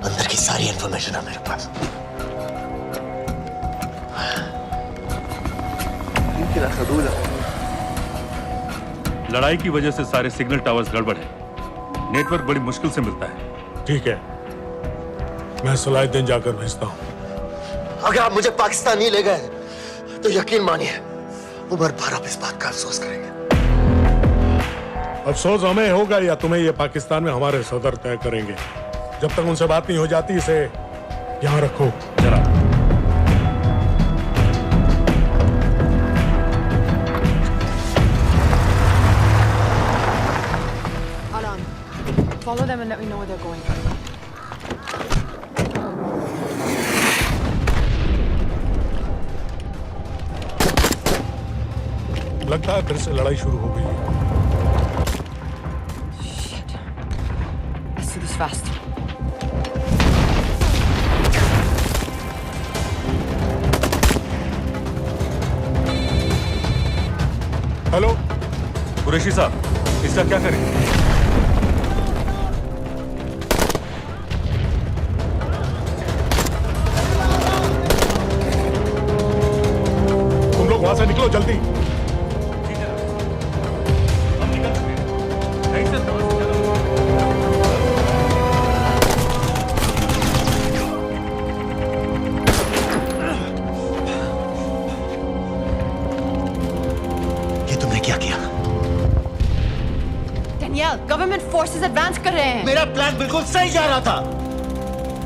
अंदर की सारी इंफॉर्मेशन है मेरे पास। लड़ाई की वजह से सारे सिग्नल टावर्स गड़बड़ है। नेटवर्क बड़ी मुश्किल से मिलता है। ठीक है, मैं सलाहुद्दीन जाकर भेजता हूं। अगर आप मुझे पाकिस्तान नहीं ले गए तो यकीन मानिए उमर भर आप इस बात का अफसोस करेंगे। अफसोस हमें होगा या तुम्हें ये पाकिस्तान में हमारे सदर तय करेंगे। जब तक उनसे बात नहीं हो जाती इसे यहां रखो जरा। Follow them and let me know where they're going. लगता है फिर से लड़ाई शुरू हो गई है। Shit. Let's do this fast. Hello Qureshi साहब, इसका क्या करें? वहां से निकलो जल्दी। हम निकल सकते हैं। नहीं sir, Daniel, government forces advance कर रहे हैं। मेरा प्लान बिल्कुल सही जा रहा था,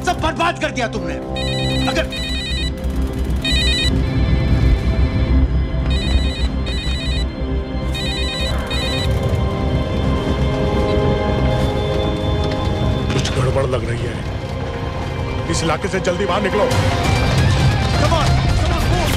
सब बर्बाद कर दिया तुमने। अगर कुछ गड़बड़ लग रही है, इस इलाके से जल्दी बाहर निकलो। Come on, move.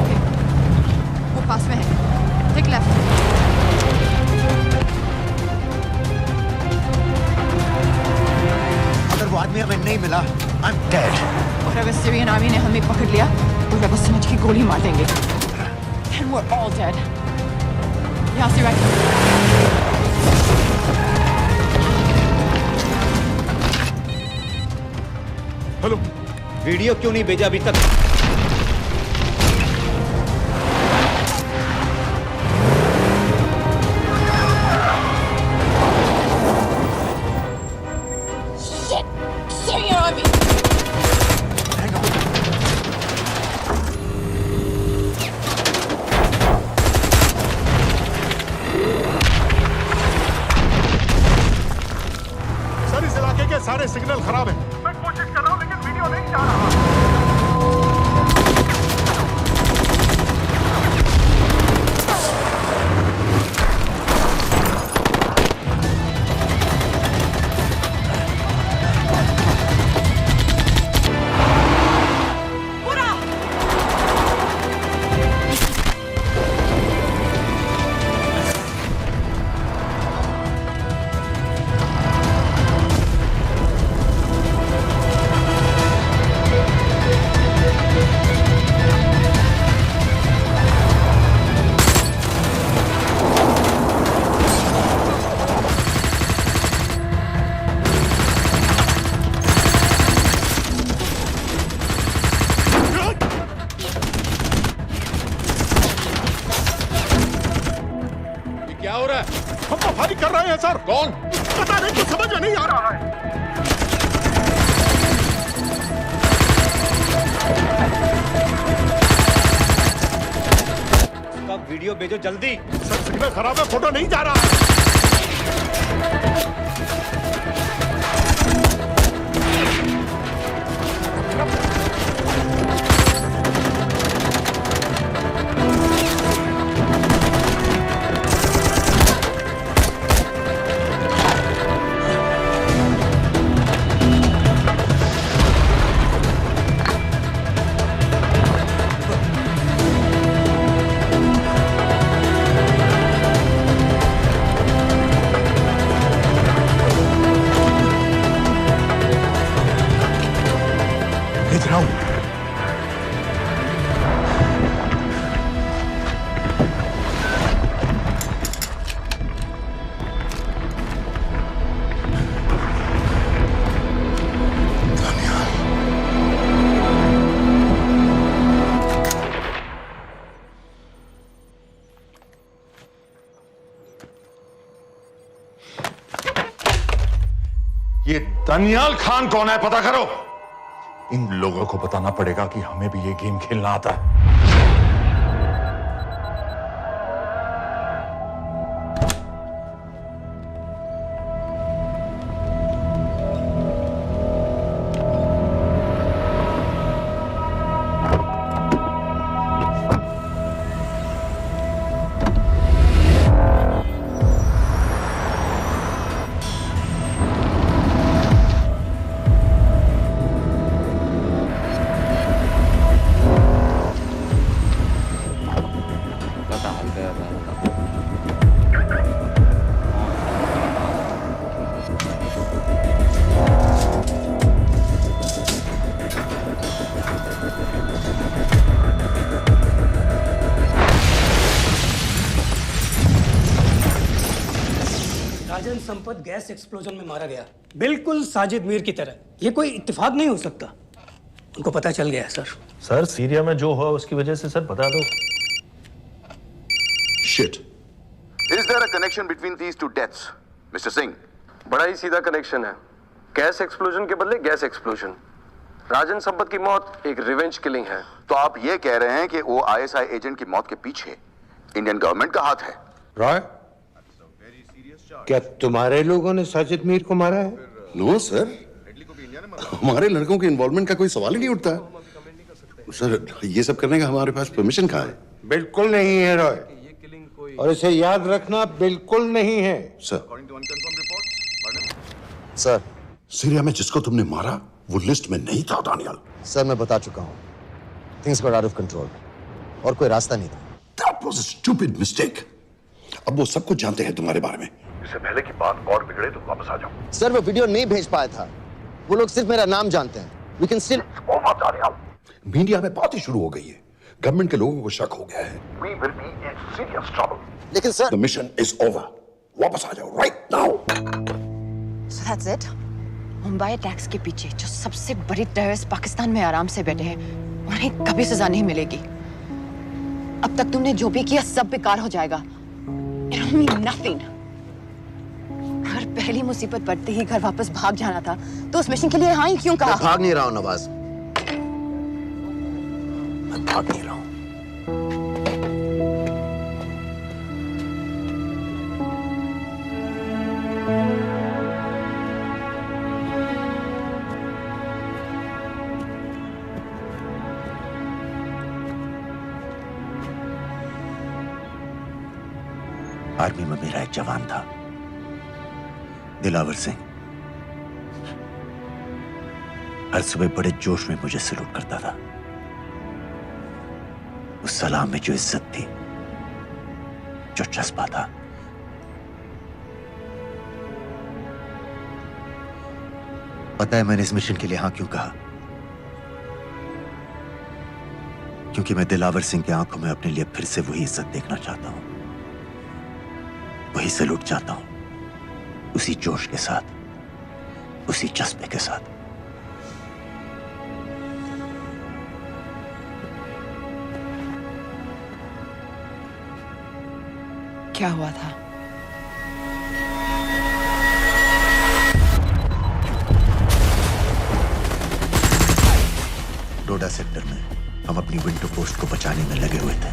ओके, वो पास में है। Take left. अगर वो आदमी हमें नहीं मिला, I'm dead. और अगर सीरियन आर्मी ने हमें पकड़ लिया तो वे बस समझ के गोली मार देंगे। Then we're all dead. यहाँ से राइट। हेलो, वीडियो क्यों नहीं भेजा अभी तक? Syrian army. सर इस इलाके के सारे सिग्नल खराब हैं। मैं कोशिश कर रहा हूं लेकिन वीडियो नहीं जा रहा। क्या हो रहा है? हम तो फायरिंग कर रहे हैं सर। कौन? पता नहीं, कुछ समझ में नहीं आ रहा है। उसका वीडियो भेजो जल्दी। सर सिग्नल खराब है, फोटो नहीं जा रहा है। भेज रहा हूं। ये दानियाल खान कौन है, पता करो। इन लोगों को बताना पड़ेगा कि हमें भी ये गेम खेलना आता है। राजन संपत गैस एक्सप्लोजन में मारा गया, बिल्कुल साजिद मीर की तरह। ये कोई इत्तेफाक नहीं हो सकता। उनको पता चल गया है सर। सर सीरिया में जो हुआ उसकी वजह से सर बता दो। Shit, Is there a connection between these two deaths, Mr. Singh? बड़ा ही सीधा कनेक्शन है। गैस एक्सप्लोजन के बदले गैस एक्सप्लोजन। राजन संपत की मौत एक रिवेंज किलिंग है। तो आप ये कह रहे हैं कि वो ISI एजेंट की मौत के पीछे इंडियन गवर्नमेंट का हाथ है? रॉय, क्या तुम्हारे लोगों ने साजिद मीर को मारा है? नो सर, हमारे लड़कों के इन्वॉल्वमेंट का कोई सवाल ही नहीं उठता। सर, ये सब करने का हमारे पास परमिशन कहाँ है? बिल्कुल नहीं है रॉय, और इसे याद रखना बिल्कुल नहीं है। सर, सीरिया में जिसको तुमने मारा वो लिस्ट में नहीं था दानियाल। सर मैं बता चुका हूँ, things got out of control और कोई रास्ता नहीं था। That was a stupid mistake. अब वो सब कुछ जानते हैं तुम्हारे बारे में। इससे पहले की बात और बिगड़े तो वापस आ जाओ। सर वो वीडियो नहीं भेज पाया था, वो लोग सिर्फ मेरा नाम जानते हैं। We can still... मीडिया में बात ही शुरू हो गई है, गवर्नमेंट के लोगों को शक हो गया है। We will be in serious trouble. लेकिन sir, The mission is over. वापस आ जाओ right now. So that's it? Mumbai attacks के पीछे जो सबसे बड़ी टेररिस्ट पाकिस्तान में आराम से बैठे हैं, उन्हें कभी सजा नहीं मिलेगी। अब तक तुमने जो भी किया सब बेकार हो जाएगा। It'll mean nothing. अगर पहली मुसीबत पड़ते ही घर वापस भाग जाना था, तो उस मिशन के लिए हाँ ही क्यों कहा? मैं भाग नहीं रहा हूँ नवाज, मैं भाग नहीं रहा हूँ। आर्मी में मेरा एक जवान था, दिलावर सिंह। हर सुबह बड़े जोश में मुझे सलूट करता था। उस सलाम में जो इज्जत थी, जो जज्बा था, पता है मैंने इस मिशन के लिए हाँ क्यों कहा? क्योंकि मैं दिलावर सिंह की आंखों में अपने लिए फिर से वही इज्जत देखना चाहता हूं, वही सलूट चाहता हूं, उसी जोश के साथ, उसी जज्बे के साथ। क्या हुआ था? डोडा सेक्टर में हम अपनी विंडो पोस्ट को बचाने में लगे हुए थे।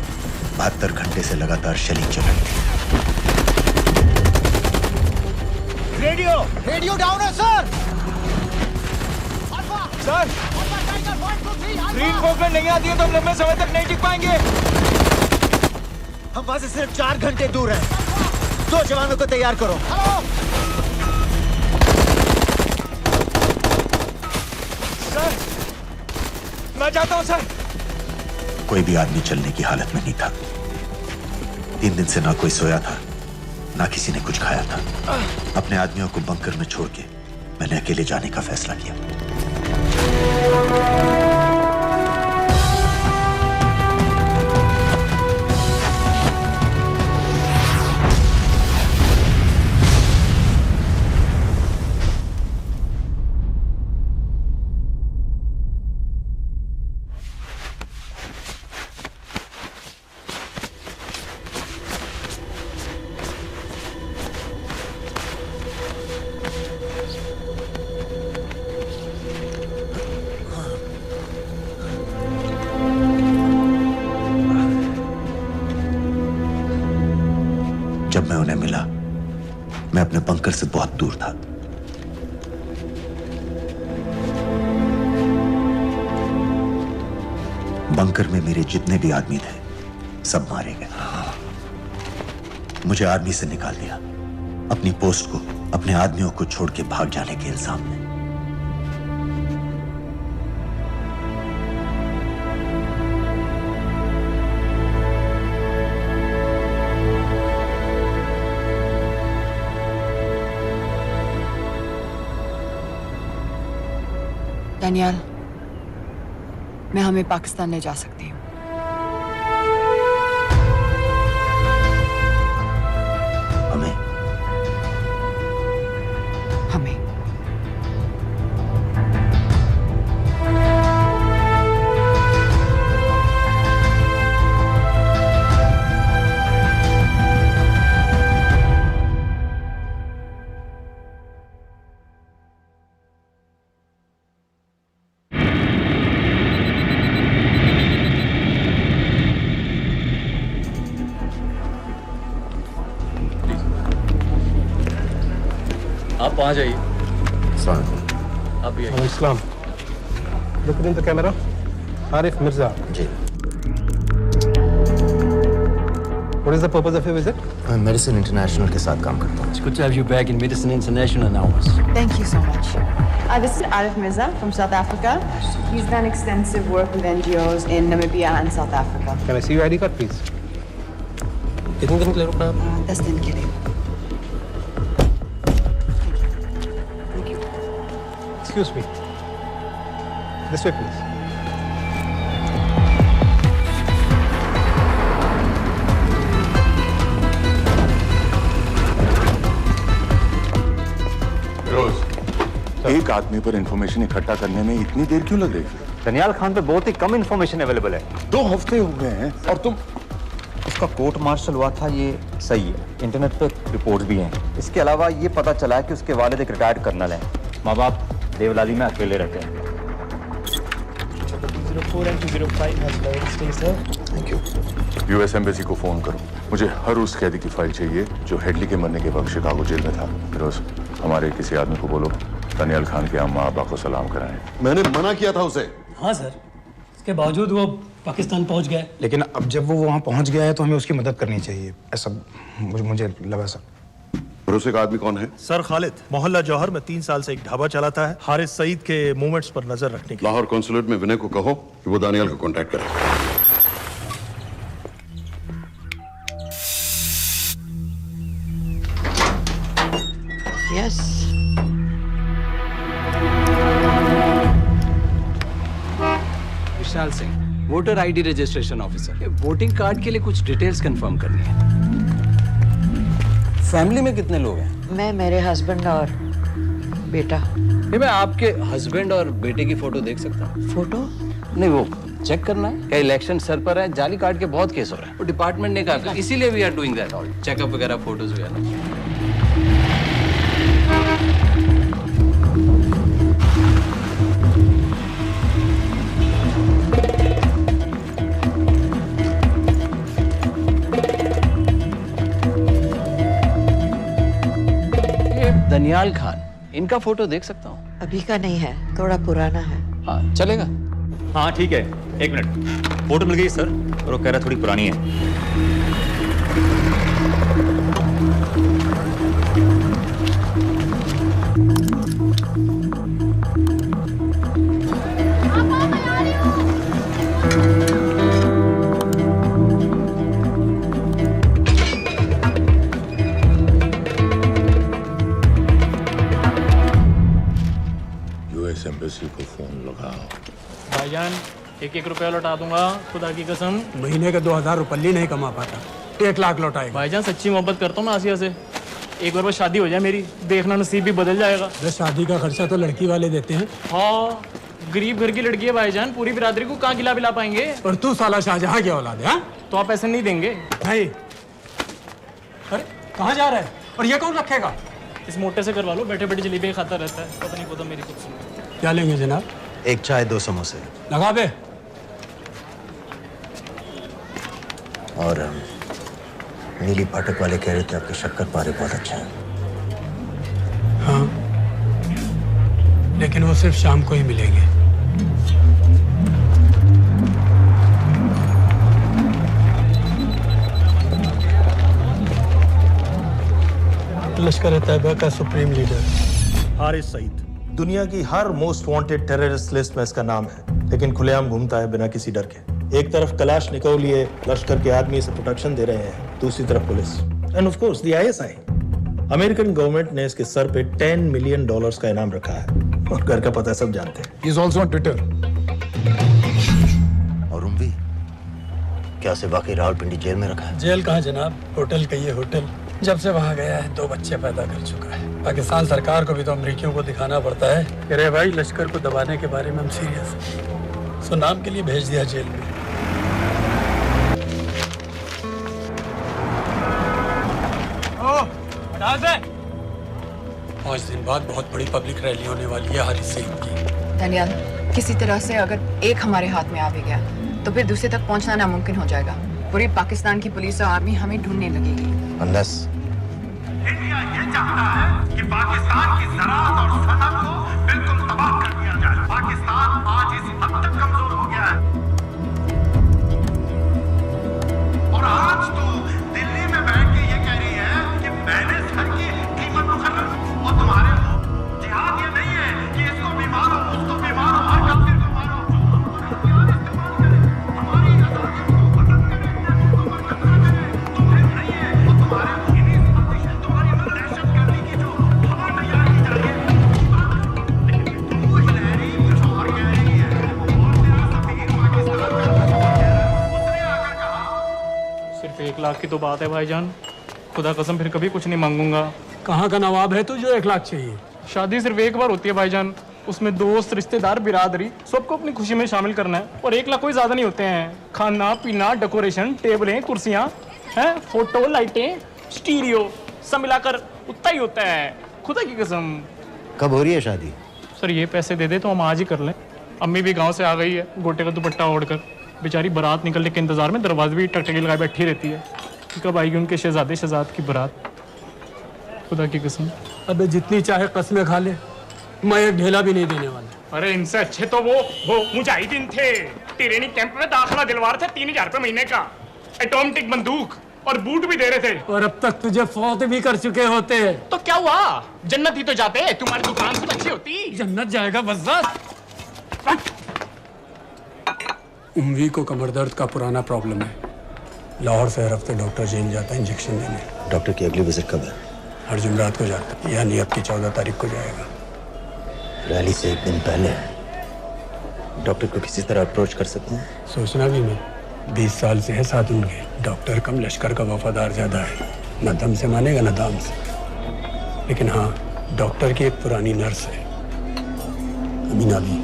72 घंटे से लगातार शेलिंग चल रही थी। रेडियो डाउन है सर। सर, ग्रीन फोकलेट नहीं आती है तो हम लंबे समय तक नहीं टिक पाएंगे। हम वहां से सिर्फ 4 घंटे दूर हैं। 2 जवानों को तैयार करो। सर, मैं जाता हूं सर। कोई भी आदमी चलने की हालत में नहीं था। 3 दिन से ना कोई सोया था, ना किसी ने कुछ खाया था। अपने आदमियों को बंकर में छोड़ के मैंने अकेले जाने का फैसला किया। जब मैं उन्हें मिला, मैं अपने बंकर से बहुत दूर था। बंकर में मेरे जितने भी आदमी थे, सब मारे गए। मुझे आर्मी से निकाल दिया, अपनी पोस्ट को, अपने आदमियों को छोड़ के भाग जाने के इल्जाम में। दानियाल, मैं हमें पाकिस्तान ले जा सकती हूँ। हमें? हमें। आप वहाँ जाइए। सलाम। आप भी आइए। Islam. Look in the camera. Arif Mirza. Ji. What is the purpose of your visit? मैं मेडिसिन इंटरनेशनल के साथ काम करता हूँ। It's good to have you back in Medicine International now. Thank you so much. This is Arif Mirza from South Africa. He's done extensive work with NGOs in Namibia and South Africa. Can I see your ID card, please? कितने दिन के लिए रुकना है? 10 दिन के लिए। Excuse me. This way, please. एक आदमी पर इंफॉर्मेशन इकट्ठा करने में इतनी देर क्यों लग रही है? दनियाल खान पे बहुत ही कम इंफॉर्मेशन अवेलेबल है। 2 हफ्ते हो गए हैं और तुम। उसका कोर्ट मार्शल हुआ था, ये सही है। इंटरनेट पे रिपोर्ट्स भी हैं। इसके अलावा ये पता चला है कि उसके वालिद एक रिटायर्ड कर्नल हैं। माँ बाप देवलाली में अकेले रहते हैं। 204 and 205 has loaded. Stay, sir. Thank you. US embassy को फोन करो। मुझे हर उस कैदी की फाइल चाहिए जो हेडली के मरने के वक्त शिकागो जेल में था। फिरोज, हमारे किसी आदमी को बोलो दनियाल खान के अम्मा अब्बा को सलाम कराएं। मैंने मना किया था उसे। हाँ सर, इसके बावजूद वो पाकिस्तान पहुंच गया। लेकिन अब जब वो वहाँ पहुँच गया है तो हमें उसकी मदद करनी चाहिए, ऐसा मुझे लगा सर। भरोसे का आदमी कौन है? सर खालिद, मोहल्ला जौहर में 3 साल से एक ढाबा चलाता है। हारिस सईद के मूवमेंट्स पर नजर रखने के। लाहौर कॉन्सुलेट में विनय को कहो कि वो दानियाल को कांटेक्ट करे। Yes. Vishal Singh, voter ID registration officer. Voting card के लिए कुछ डिटेल्स कंफर्म करनी है। फैमिली में कितने लोग हैं? मैं, मेरे हस्बैंड और बेटा। ये मैं आपके हस्बैंड और बेटे की फोटो देख सकता हूँ? फोटो? नहीं, वो चेक करना है। क्या इलेक्शन सर पर है? जाली कार्ड के बहुत केस हो रहे हैं। वो डिपार्टमेंट ने कहा, इसीलिए we are doing that all checkup वगैरह, फोटोज वगैरह। दनियाल खान, इनका फोटो देख सकता हूँ? अभी का नहीं है, थोड़ा पुराना है। हाँ, चलेगा? हाँ ठीक है, 1 मिनट। फोटो मिल गई सर, और वो कह रहा थोड़ी पुरानी है। एम्बेसी को फोन लगाओ। भाईजान, 1-1 रुपया लौटा दूंगा, खुदा की कसम। महीने का 2000 रुपये नहीं कमा पाता, 1 लाख लौटाएगा। भाईजान सच्ची मोहब्बत करता हूँ मैं आसिया से। एक बार बस शादी हो जाए मेरी, देखना नसीब भी बदल जाएगा। शादी का खर्चा तो लड़की वाले देते हैं। हाँ, गरीब घर की लड़की है भाईजान, पूरी बिरादरी को कहाँ खिला पाएंगे। और तू साला शाहजहां की औलाद है? तो आप पैसे नहीं देंगे? नहीं। अरे कहाँ जा रहा है? और ये कौन रखेगा? इस मोटे से करवा लो, बैठे बैठे जलेबी खाता रहता है, पता नहीं पता मेरी कुछ सुनो। क्या लेंगे जनाब? 1 चाय 2 समोसे। लगा बे। और नीली फाटक वाले कह रहे थे आपके शक्कर पारे बहुत अच्छे हैं। हाँ, लेकिन वो सिर्फ शाम को ही मिलेंगे। लश्कर तैयबा का सुप्रीम लीडर हारिस सईद, दुनिया की हर मोस्ट वांटेड टेररिस्ट लिस्ट में इसका नाम है, लेकिन खुलेआम घूमता है बिना किसी डर के। एक तरफ कलाशनिकोव लिए लश्कर के आदमी इसे प्रोटेक्शन दे रहे हैं, दूसरी तरफ police end of course the ISI। American government ने इसके सर पे $10 मिलियन का इनाम रखा है, और घर का पता सब जानते हैं। He is also on Twitter. और उम्वी, क्या उसे वाकई रावलपिंडी जेल में रखा है? जेल कहाँ जनाब, होटल कहिए होटल। जब से वहाँ गया है 2 बच्चे पैदा कर चुका है। पाकिस्तान सरकार को भी तो अमरीकियों को दिखाना पड़ता है कि अरे भाई, लश्कर को दबाने के बारे में हम सीरियस हैं। सो नाम के लिए भेज दिया जेल में। पाँच दिन बाद बहुत बड़ी पब्लिक रैली होने वाली है हारिस सईद की। दनियाल, किसी तरह से अगर एक हमारे हाथ में आ भी गया तो फिर दूसरे तक पहुंचना नामुमकिन हो जाएगा। पूरी पाकिस्तान की पुलिस और आर्मी हमें ढूंढने लगेगी। Unless इंडिया ये चाहता है कि पाकिस्तान की ज़राअत और सनअत को बिल्कुल तबाह कर दिया जाए। पाकिस्तान आज इस हद तक कमजोर हो गया है और आज तो दिल्ली में बैठ के ये कह रही है कि मैंने सर की कीमत मुकर्रर और तुम्हारे जिहाद ये नहीं है कि इसको भी मारो उसको भी मारो हर काफिर को मारो और हथियार इस्तेमाल करें हमारी आजादियों को खत्म करें अपने मुल्कों पर कब्जा करें तुम्हें नहीं है और तुम्हारे इन्हीं साजिशों तुम्हारी दहशतगर्दी की जो हवा तैयार की जा रही है लेकिन तुम वो हिलैरी कुछ और कह रही है और तेरा सफीर पाकिस्तान का उसने आकर कहा सिर्फ 1 लाख की तो बात है भाईजान, खुदा कसम फिर कभी कुछ नहीं मांगूंगा। कहाँ का नवाब है तू जो 1 लाख चाहिए? शादी सिर्फ एक बार होती है भाईजान, उसमें दोस्त रिश्तेदार बिरादरी सबको अपनी खुशी में शामिल करना है और 1 लाख कोई ज्यादा नहीं होते हैं। खाना पीना डेकोरेशन टेबलें कुर्सियां हैं फोटो लाइटें स्टीरियो सब मिलाकर उतना ही होता है, खुदा की कसम। कब हो रही है शादी? सर ये पैसे दे दे तो हम आज ही कर लें। अम्मी भी गांव से आ गई है गोटे का दुपट्टा ओढ़कर, बेचारी बारात निकलने के इंतजार में दरवाजे भी टकटकी लगाए बैठी रहती है कि कब आएगी उनके शहजादे शहजाद की बारात, खुदा की कसम। अबे जितनी चाहे कस्में खा ले, मैं एक ढेला भी नहीं देने वाला। अरे इनसे अच्छे तो वो मुजाहिदीन थे, ट्रेनिंग कैंप में दाखिला दिलवा रहे थे 3000 रुपए महीने का, एटॉमिक बंदूक और बूट भी दे रहे थे। और अब तक तुझे फौत भी कर चुके होते हैं। तो क्या हुआ, जन्नत ही तो जाते, तुम्हारी दुकान से अच्छी होती। जन्नत जाएगा बस। उम्वी को कमर दर्द का पुराना प्रॉब्लम है, लाहौर से हर हफ्ते डॉक्टर जेल जाता है इंजेक्शन देने। डॉक्टर की अगली विजिट कब है? हर जुमरात को जाता है, यानी अब की 14 तारीख को जाएगा। रैली से 1 दिन पहले डॉक्टर को किसी तरह अप्रोच कर सकते हैं? सोचना भी नहीं, 20 साल से है साथ उनके। डॉक्टर कम लश्कर का वफादार ज्यादा है, न दम से मानेगा न दाम से। लेकिन हाँ, डॉक्टर की एक पुरानी नर्स है अमीना भी।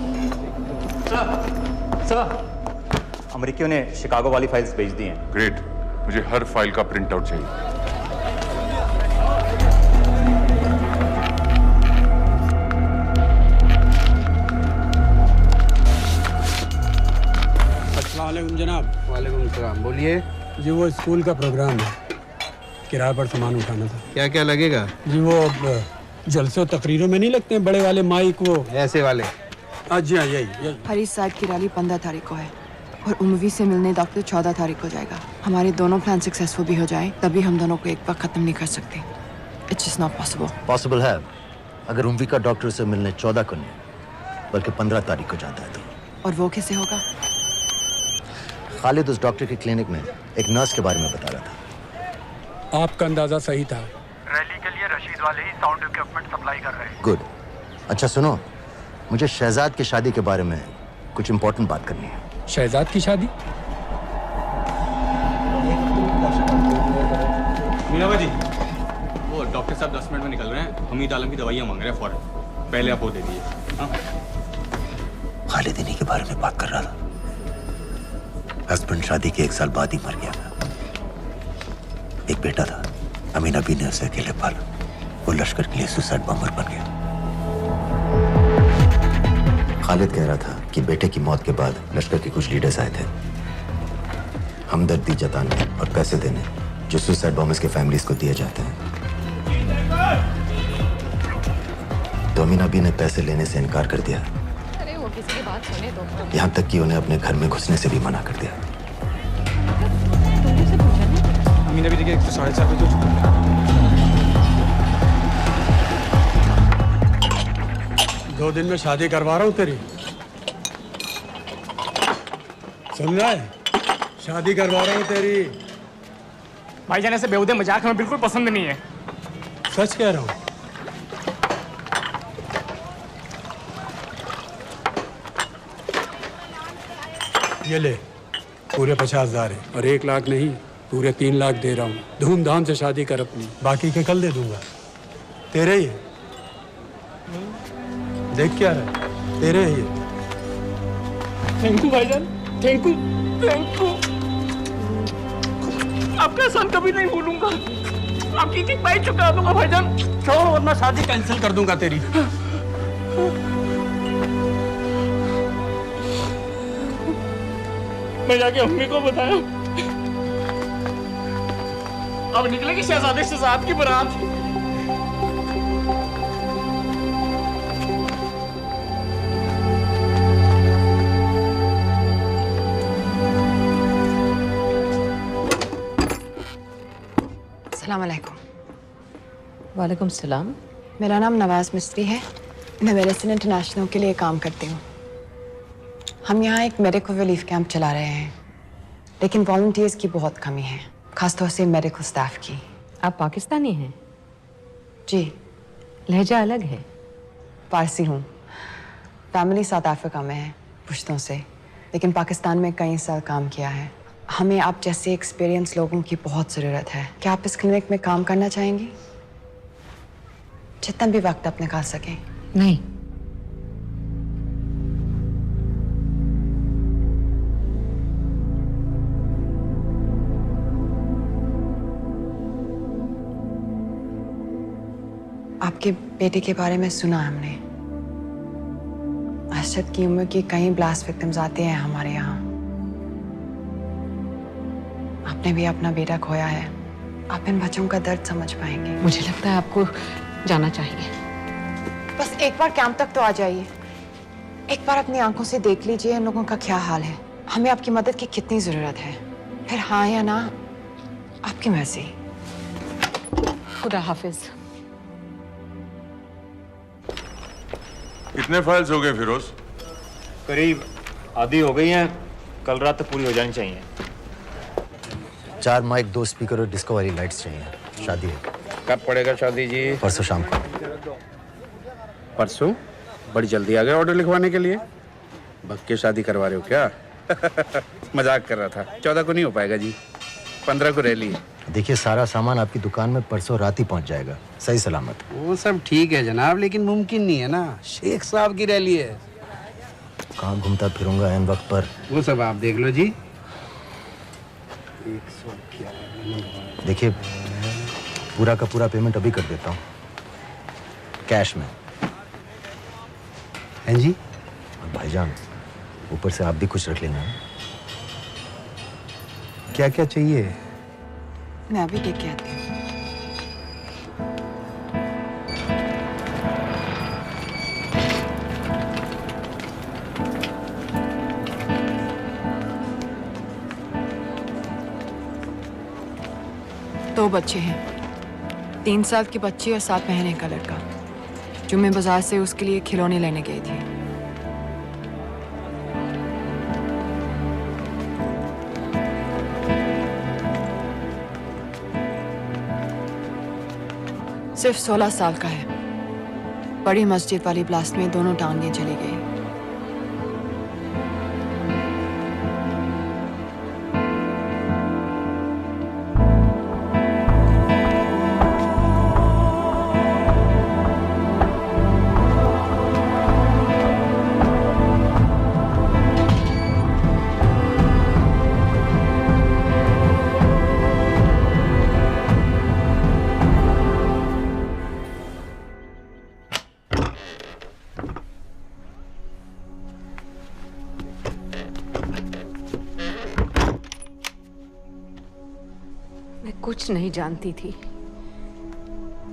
सर अमेरिकियों ने शिकागो वाली फाइल्स भेज दी हैं। ग्रेट, मुझे हर फाइल का प्रिंट आउट चाहिए। अस्सलामुअलैकुम जनाब। वालेकुम सलाम, बोलिए। जी वो स्कूल का प्रोग्राम है, किराए पर सामान उठाना था। क्या क्या लगेगा? जी वो जलसों तकरीरों में नहीं लगते हैं बड़े वाले माइक, वो ऐसे वाले? जी हाँ यही। हरीश साहब की रैली 15 तारीख को है और उम्वी से मिलने डॉक्टर 14 तारीख को जाएगा। हमारे दोनों प्लान सक्सेसफुल भी हो जाए तभी हम दोनों को एक बार खत्म नहीं कर सकते। It's just not possible. Possible है अगर उम्वी का डॉक्टर से मिलने 14 को नहीं बल्कि 15 तारीख को जाता है तो। और वो कैसे होगा? खालिद उस डॉक्टर के क्लिनिक में एक नर्स के बारे में बता रहा था। आपका अंदाजा सही था। रैली के लिए रशीद वाले ही साउंड इक्विपमेंट सप्लाई कर रहे हैं। गुड। अच्छा सुनो, मुझे शहजाद की शादी के बारे में कुछ इंपॉर्टेंट बात करनी है। शहजाद की शादी? मीनाबा जी, वो डॉक्टर साहब 10 मिनट में निकल रहे हैं, हमीद आलम की दवाइयाँ मांग रहे हैं फौरन, पहले आप वो दे दीजिए। हाँ? खालिद इन्हीं के बारे में बात कर रहा था। हस्बैंड शादी के 1 साल बाद ही मर गया। एक बेटा था, अमीना बी ने उसे अकेले पाला। वो लश्कर के लिए सुसाइड बॉम्बर बन गया। खालिद कह रहा था कि बेटे की मौत के बाद लश्कर के कुछ लीडर्स आए थे हमदर्दी जताने और पैसे देने जो सुसाइड बॉम्बर्स के फैमिलीज को दिए जाते हैं। तो अमीना बी ने पैसे लेने से इनकार कर दिया। अरे वो किसी की बात सुने तो। यहाँ तक कि उन्हें अपने घर में घुसने से भी मना कर दिया। अमीना भी देखिए 4:30 बजे हो चुका है। 2 दिन में शादी करवा रहा हूँ तेरी, सुन रहा है? शादी करवा रहा हूँ तेरी। भाईजान ऐसे बेहुदे मजाक हमें बिल्कुल पसंद नहीं है। सच कह रहा हूँ। ये ले, पूरे 50,000 है और 1 लाख नहीं, पूरे 3 लाख दे रहा हूँ। धूमधाम से शादी कर अपनी, बाकी के कल दे दूंगा। तेरे ही है, देख क्या रहा, तेरे ही है। थैंक यू भाईजान, थैंक यू, थैंक यू। आपका एहसान कभी नहीं भूलूंगा। आपकी एक बाई चुका दूंगा भाईजान। छोड़ वरना शादी कैंसिल कर दूंगा तेरी। मैं जाके अम्मी को बताया। अब निकलेगी शहजादे शहजाद की बारात। अस्सलाम वालेकुम। वालेकुम सलाम। मेरा नाम नवाज मिस्त्री है। मैं मेडिसिन इंटरनेशनल के लिए काम करती हूँ। हम यहाँ एक मेडिकल रिलीफ कैंप चला रहे हैं, लेकिन वॉलंटियर्स की बहुत कमी है, खासतौर से मेडिकल स्टाफ की। आप पाकिस्तानी हैं? जी। लहजा अलग है। पारसी हूँ। फैमिली साउथ अफ्रीका में है, पुश्तों से, लेकिन पाकिस्तान में कई साल काम किया है। हमें आप जैसे एक्सपीरियंस लोगों की बहुत ज़रूरत है। क्या आप इस क्लिनिक में काम करना चाहेंगी? जितना भी वक्त आप निकाल सकें। नहीं। आपके बेटे के बारे में सुना हमने। अरशद की उम्र के कई ब्लास्ट विक्टिम्स आते हैं हमारे यहाँ। आपने भी अपना बेटा खोया है। आप इन बच्चों का दर्द समझ पाएंगे। मुझे लगता है आपको जाना चाहिए। बस एक बार कैंप तक तो आ जाइए। एक बार अपनी आंखों से देख लीजिए इन लोगों का क्या हाल है। हमें आपकी मदद की कितनी जरूरत है। फिर हाँ या ना, आपकी मर्जी। खुदा हाफिज। कितने फाइल्स हो गए फिरोज? करीब आधी हो गई हैं, कल रात तक पूरी हो जानी चाहिए। 4 माइक, 2 स्पीकर और डिस्को वाली लाइट्स चाहिए। शादी है। कब पड़ेगा शादी जी? परसों शाम को। परसों? बड़ी जल्दी आ गए ऑर्डर लिखवाने के लिए। बक के शादी करवा रहे हो क्या? मजाक कर रहा था। 14 को नहीं हो पाएगा जी, 15 को रैली है। देखिए, सारा सामान आपकी दुकान में परसों रात ही पहुंच जाएगा, सही सलामत। वो सब ठीक है जनाब, लेकिन मुमकिन नहीं है ना। शेख साहब की रैली है। कहाँ घूमता फिरूंगा एन वक्त पर? वो सब आप देख लो जी। देखिए, पूरा का पूरा पेमेंट अभी कर देता हूँ, कैश में। हैं जी? और भाईजान, ऊपर से आप भी कुछ रख लेना। क्या क्या चाहिए? मैं अभी देख के आती हूँ। दो बच्चे हैं, 3 साल के बच्चे और 7 महीने का लड़का, जो मैं बाजार से उसके लिए खिलौने लेने गई थी। सिर्फ 16 साल का है। बड़ी मस्जिद वाली ब्लास्ट में दोनों टांगें चली गई। कुछ नहीं जानती थी,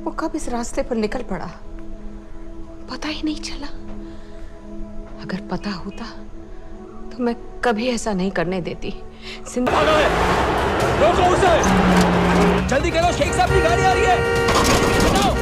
वो कब इस रास्ते पर निकल पड़ा पता ही नहीं चला। अगर पता होता तो मैं कभी ऐसा नहीं करने देती। रोको उसे! जल्दी करो, शेख साहब की गाड़ी आ रही है। बताओ।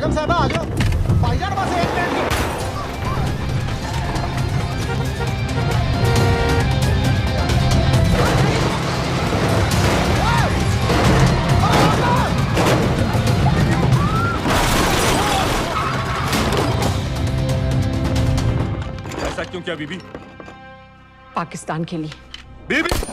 बेगम साहब आ जाओ भाईजान, बस एक मिनट। ऐसा क्यों किया बीबी? पाकिस्तान के लिए। बीबी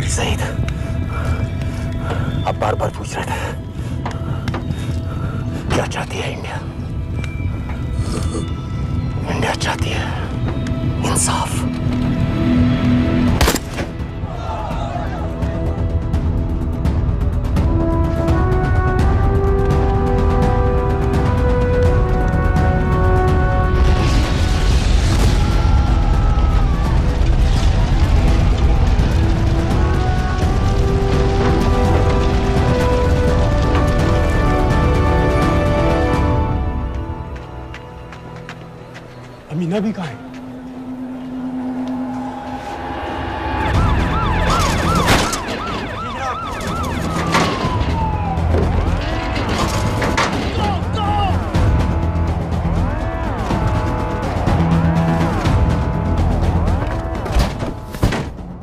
सईद, आप बार बार पूछ रहे थे क्या चाहती है इंडिया? इंडिया चाहती है इंसाफ। अमीना भी कहाँ है?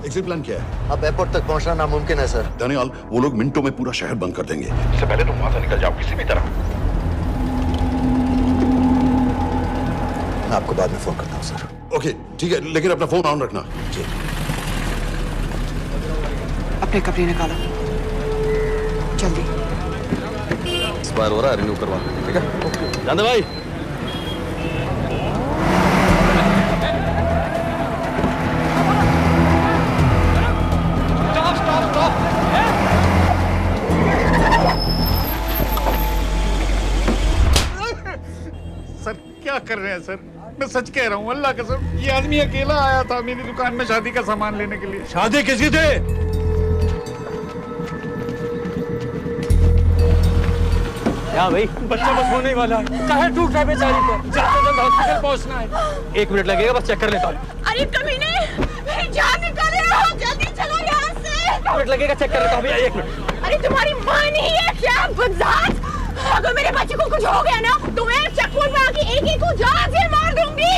एग्जिट प्लान क्या है? अब एयरपोर्ट तक पहुंचना नामुमकिन है सर। दानियाल, वो लोग मिनटों में पूरा शहर बंद कर देंगे। इससे पहले तुम वहां से निकल जाओ किसी भी तरह। मैं आपको बाद में फोन करता हूँ सर। ओके ठीक है, लेकिन अपना फोन ऑन रखना। जी। अपने कपड़े निकालो जल्दी। एक्सपायर हो रहा है, रिन्यू करवा। ठीक है जानदे भाई। सर क्या कर रहे हैं सर? मैं सच कह रहा हूँ, अल्लाह कसम, ये आदमी अकेला आया था मेरी दुकान में शादी का सामान लेने के लिए। शादी किसकी थी? क्या भाई? बच्चा बस होने वाला है। कहे टूट है बेचारी पर, जल्द से जल्द हॉस्पिटल पहुंचना है। 1 मिनट लगेगा, बस चेक कर लेता हूँ। अरे कमीने, मेरी जान निकाल रहे हो, जल्दी चलो यहाँ से। 1 मिनट लगेगा, चेक कर लेता हूँ भैया, 1 मिनट। अरे तुम्हारी माँ नहीं है क्या बदजात? अगर मेरे बच्चे को कुछ हो गया ना तो मैं चक्कू में आके एक को जान से मार दूंगी।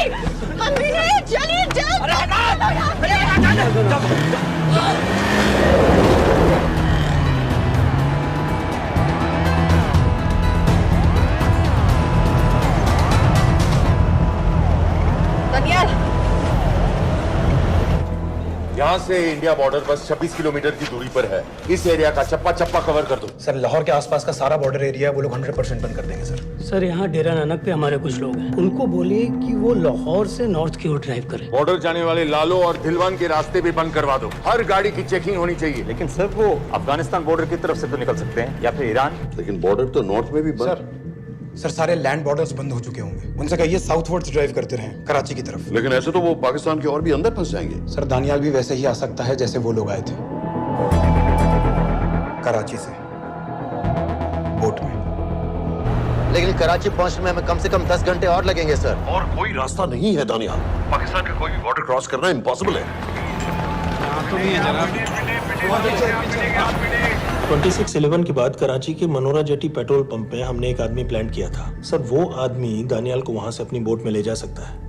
कमीने चलिए जल्द। दानियाल, यहाँ से इंडिया बॉर्डर बस 26 किलोमीटर की दूरी पर है। इस एरिया का चप्पा चप्पा कवर कर दो। सर लाहौर के आसपास का सारा बॉर्डर एरिया वो लोग 100% बंद कर देंगे सर। सर यहाँ डेरा नानक पे हमारे कुछ लोग हैं, उनको बोलिए कि वो लाहौर से नॉर्थ की ओर ड्राइव करें। बॉर्डर जाने वाले लालो और दिलवान के रास्ते भी बंद करवा दो। हर गाड़ी की चेकिंग होनी चाहिए। लेकिन सर वो अफगानिस्तान बॉर्डर की तरफ से तो निकल सकते हैं, या फिर ईरान। लेकिन बॉर्डर तो नॉर्थ में भी बंद। सर सारे लैंड बॉर्डर्स बंद हो चुके होंगे, उनसे कहिए साउथवर्ड्स ड्राइव करते रहें कराची की तरफ। लेकिन ऐसे तो वो पाकिस्तान के और भी अंदर फंस जाएंगे। सर दानियाल भी वैसे ही आ सकता है जैसे वो लोग आए थे कराची से। लेकिन कराची पहुंचने में हमें कम से कम 10 घंटे और लगेंगे सर। और कोई रास्ता नहीं है दानियाल, पाकिस्तान का कोई भी बॉर्डर क्रॉस करना इम्पॉसिबल है। 2611 के बाद कराची के मनोरा जेटी पेट्रोल पंप में हमने एक आदमी प्लान किया था सर। वो आदमी दानियाल को वहां से अपनी बोट में ले जा सकता है।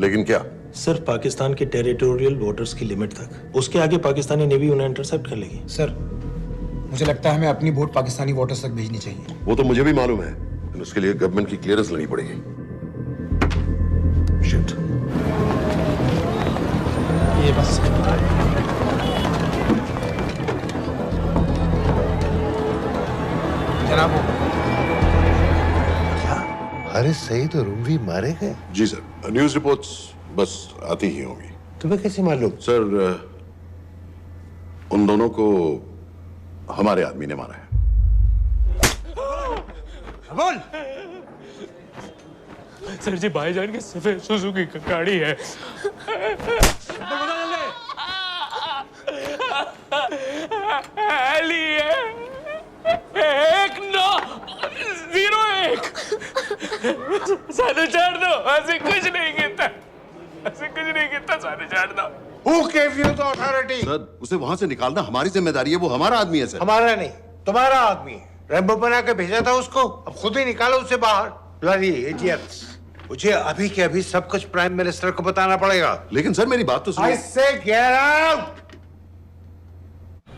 लेकिन क्या? सिर्फ पाकिस्तान के टेरिटोरियल वाटर्स की लिमिट तक। उसके आगे पाकिस्तानी नेवी उन्हें इंटरसेप्ट कर लेगी। सर मुझे लगता है हमें अपनी बोट पाकिस्तानी वाटर्स तक भेजनी चाहिए। वो तो मुझे भी मालूम है, लेकिन उसके लिए गवर्नमेंट की क्लियरेंस लेनी पड़ेगी। शिट। ये बस जनाब हारिस सईद और उमवी मारे गए? जी सर, न्यूज़ रिपोर्ट्स बस आती ही होंगी। तुम्हें कैसे मालूम? सर उन दोनों को हमारे आदमी ने मारा है। बोल। सर जी भाईजान की सफेद सुजुकी की गाड़ी है। एक 901 साढ़े 4 दो। ऐसे कुछ नहीं कहता, ऐसे कुछ नहीं कहता। साढ़े 4 दो। Who gave you the authority? Sir उसे वहां से निकालना हमारी जिम्मेदारी है, वो हमारा आदमी है सर। हमारा नहीं, तुम्हारा आदमी है। रैम्बो बना के भेजा था उसको, अब खुद ही निकालो उसे बाहर। Bloody idiots! मुझे अभी के अभी सब कुछ प्राइम मिनिस्टर को बताना पड़ेगा। लेकिन सर मेरी बात तो सुनो। I say get out!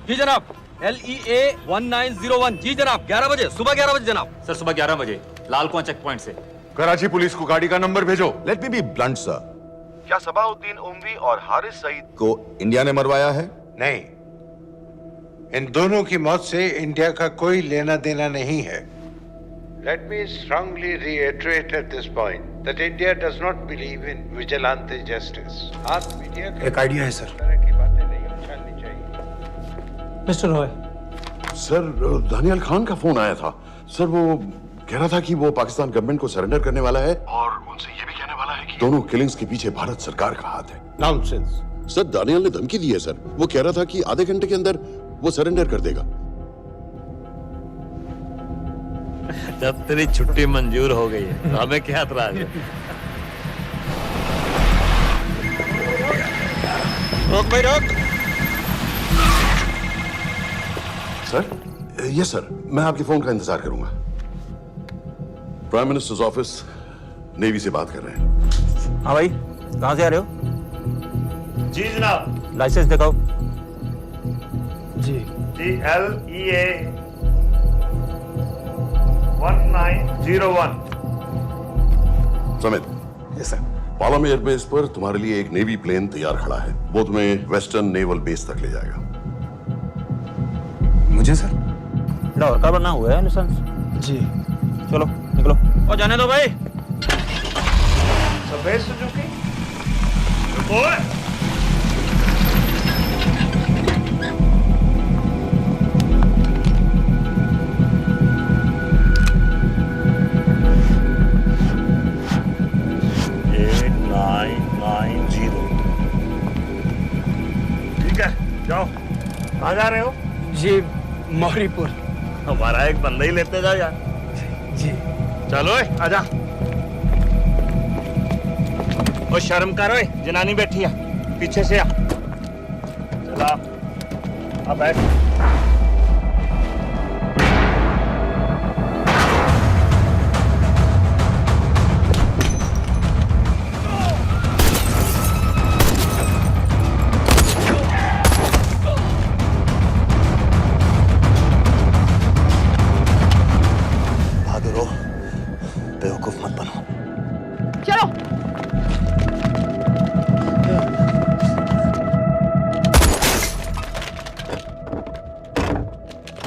जी जनाब, LEA 1901। जी जनाब, 11 बजे, सुबह 11 बजे जनाब। सर सुबह 11 बजे लाल कुआं चेक पॉइंट से। कराची पुलिस को गाड़ी का नंबर भेजो। Let me be blunt sir, क्या सबाउद्दीन उमवी और हारिस सईद को इंडिया ने मरवाया है? नहीं, इन दोनों की मौत से इंडिया का कोई लेना देना नहीं है। Let me strongly reiterate at this point that India does not believe in vigilante justice. आप मीडिया एक आइडिया है सर। की बातें नहीं उछालनी चाहिए। मिस्टर रॉय। सर दानियाल खान का फोन आया था सर। वो कह रहा था कि वो पाकिस्तान गवर्नमेंट को सरेंडर करने वाला है और उनसे ये भी कहने वाला है कि दोनों किलिंग्स के पीछे भारत सरकार का हाथ है। नॉनसेंस। सर दानियाल ने धमकी दी है सर। वो कह रहा था कि आधे घंटे के अंदर वो सरेंडर कर देगा। जब तेरी छुट्टी मंजूर हो गई है तो हमें क्या एतराज है? रोक भाई रोक। सर यस सर, मैं आपके फोन का इंतजार करूंगा। प्राइम मिनिस्टर्स ऑफिस नेवी से बात कर रहे हैं। हाँ भाई, कहाँ से आ रहे हो? जी जनाब। लाइसेंस दिखाओ। जी LEA 1901। Samit. Yes sir. Palam airbase पर तुम्हारे लिए एक नेवी प्लेन तैयार खड़ा है। वो तुम्हें वेस्टर्न नेवल बेस तक ले जाएगा। मुझे सर? लाहौर का बना हुआ है लाइसेंस। जी चलो निकलो। और जाने दो भाई। सफेद सुजुकी। रिपोर्ट। ठीक है, जाओ। कहाँ जा रहे हो? जी मौरीपुर। हमारा एक बंदा ही लेते जाओ यार। जी चलो आजा। ओ शर्म करो, जनानी बैठी है पीछे से आ। चला अब बैठ। बहादुर हो, बेवकूफ मत बनो। चलो।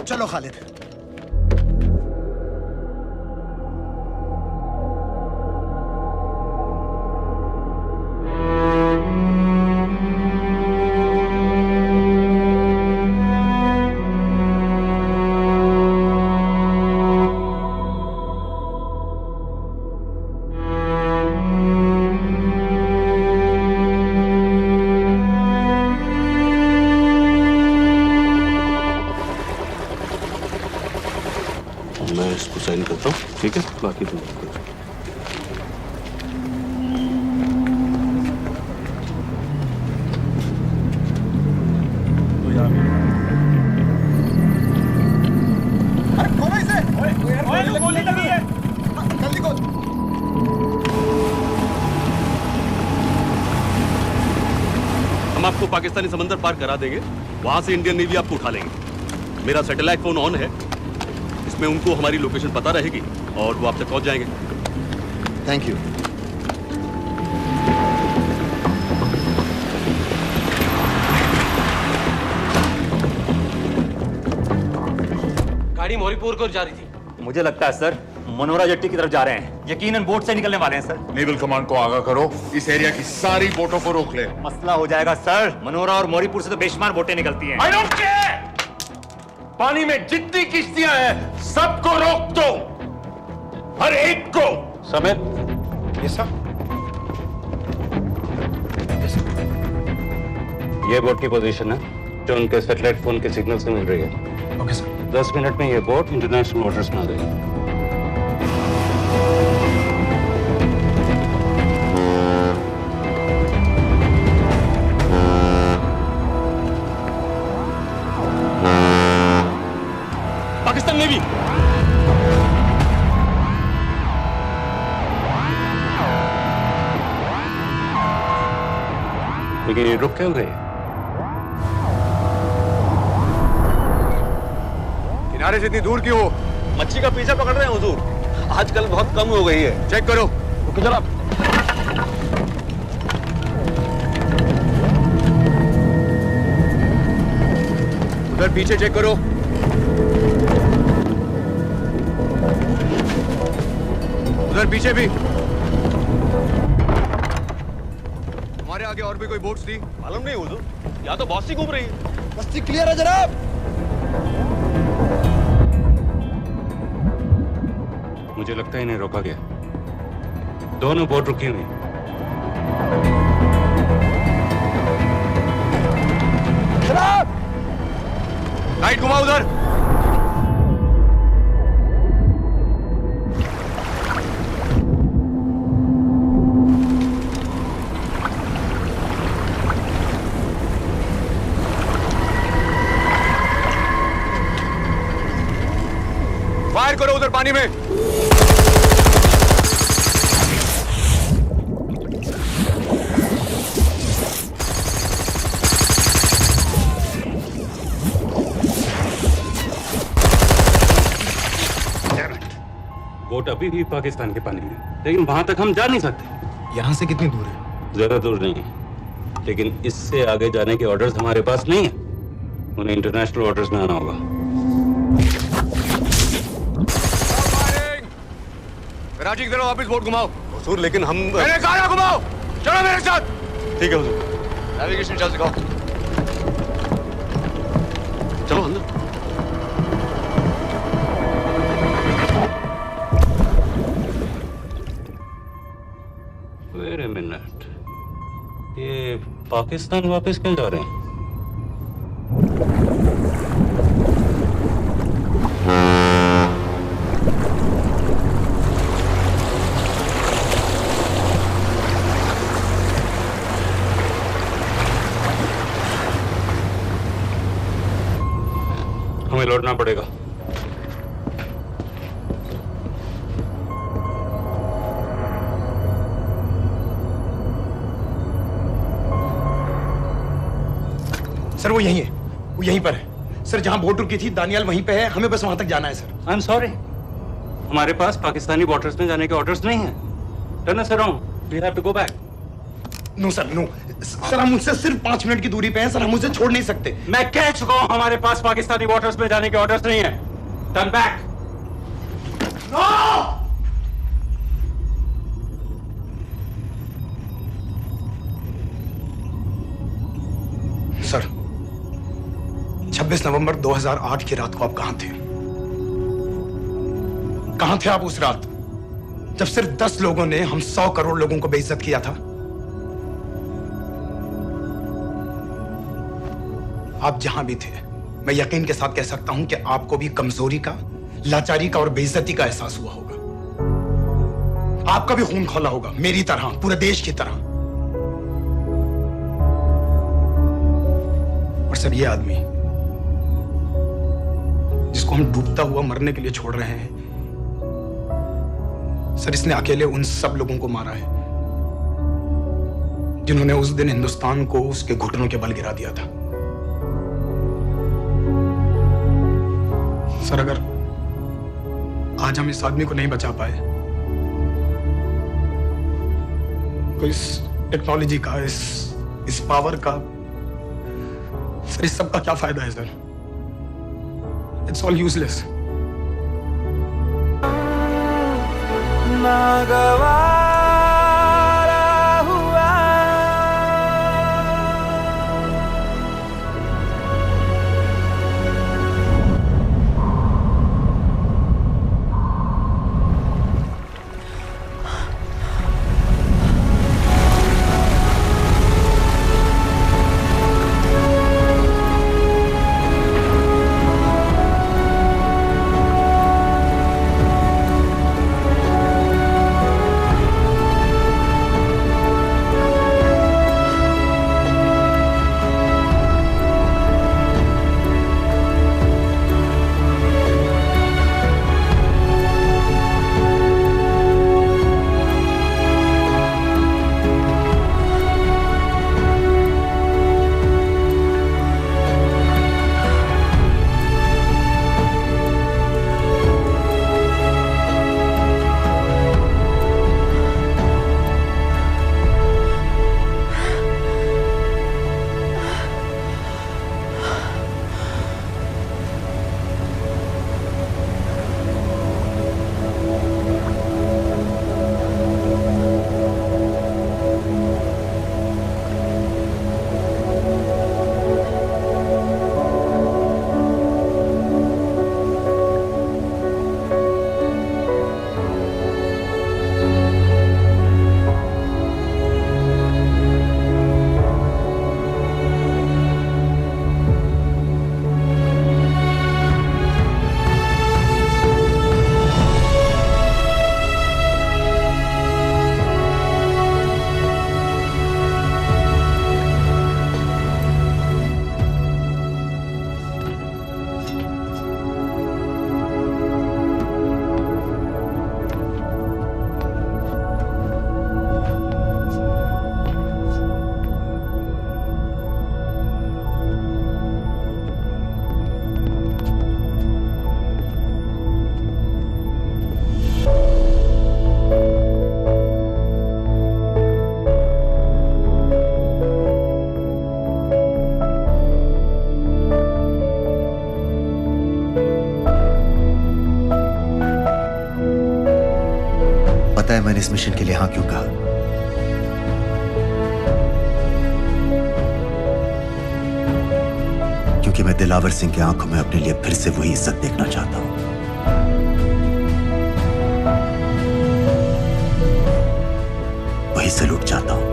चलो खालिद। बाकी तुम कुछ गोली लगी है। जल्दी को। हम आपको पाकिस्तानी समंदर पार करा देंगे, वहां से इंडियन नेवी आपको उठा लेंगे। मेरा सैटेलाइट फोन ऑन है, इसमें उनको हमारी लोकेशन पता रहेगी और वो आप तक पहुंच जाएंगे। Thank you. गाड़ी मोरीपुर को जा रही थी। मुझे लगता है सर मनोरा जेट्टी की तरफ जा रहे हैं। यकीनन बोट से निकलने वाले हैं सर। नेवल कमांड को आगाह करो, इस एरिया की सारी बोटों को रोक ले। मसला हो जाएगा सर। मनोरा और मोरीपुर से तो बेशुमार बोटें निकलती हैं। I don't care! पानी में जितनी किश्तियां हैं सबको रोक दो, हर एक को। समेत ये सब ये बोट की पोजीशन है जो उनके सैटेलाइट फोन के सिग्नल से मिल रही है। Okay sir. 10 मिनट में ये बोट इंटरनेशनल वाटर्स में आ जाएगी। पाकिस्तान नेवी लेकिन ये रुक क्यों गए? किनारे से इतनी दूर क्यों हो? मच्छी का पीछा पकड़ रहे हैं हुजूर, आजकल बहुत कम हो गई है। चेक करो। रुको जरा। उधर पीछे चेक करो। उधर पीछे भी। हमारे आगे और भी कोई बोट्स थी? मालूम नहीं हुजूर, यहाँ तो बहुत सी घूम रही है। बस्ती क्लियर है जनाब। मुझे लगता है इन्हें रोका गया। दोनों बोट रुकी हुई। जनाब लाइट घुमाओ उधर। फायर करो उधर पानी में। बोट अभी भी पाकिस्तान के पानी में, लेकिन वहां तक हम जा नहीं सकते। यहाँ से कितनी दूर है? ज्यादा दूर नहीं है, लेकिन इससे आगे जाने के ऑर्डर्स हमारे पास नहीं है। उन्हें इंटरनेशनल वाटर्स में आना होगा। राजी की तरफ वापस बोट घुमाओ। हुजूर लेकिन हम मैंने कहा ना घुमाओ। चलो मेरे साथ। ठीक है हुजूर। नेविगेशन चल सिखाओ। चलो अंदर। वेट अ मिनट, ये पाकिस्तान वापस क्यों जा रहे हैं? हमें लौटना पड़ेगा। सर वो यहीं है, वो यहीं पर है। सर जहां बोट रुकी थी दानियाल वहीं पे है, हमें बस वहां तक जाना है सर। आई एम सॉरी, हमारे पास पाकिस्तानी वाटर्स में जाने के ऑर्डर्स नहीं है। Turn us around, we have to go back. No sir no, sir हम उनसे सिर्फ 5 मिनट की दूरी पे हैं सर, हम उसे छोड़ नहीं सकते। मैं कह चुका हूं हमारे पास पाकिस्तानी वाटर्स में जाने के ऑर्डर्स नहीं है। Turn back. नो! सर 26 नवंबर 2008 की रात को आप कहां थे? कहां थे आप उस रात जब सिर्फ 10 लोगों ने हम 100 करोड़ लोगों को बेइज्जत किया था? आप जहां भी थे, मैं यकीन के साथ कह सकता हूं कि आपको भी कमजोरी का, लाचारी का और बेइज्जती का एहसास हुआ होगा। आपका भी खून खौला होगा, मेरी तरह, पूरे देश की तरह। और सर, ये आदमी जिसको हम डूबता हुआ मरने के लिए छोड़ रहे हैं, सर, इसने अकेले उन सब लोगों को मारा है जिन्होंने उस दिन हिंदुस्तान को उसके घुटनों के बल गिरा दिया था। सर, अगर आज हम इस आदमी को नहीं बचा पाए तो इस टेक्नोलॉजी का, इस पावर का, सर, इस सब का क्या फायदा है सर? It's all useless. पता है मैंने इस मिशन के लिए हाँ क्यों कहा? क्योंकि मैं दिलावर सिंह की आंखों में अपने लिए फिर से वही इज्जत देखना चाहता हूं, वही सैल्यूट चाहता हूं,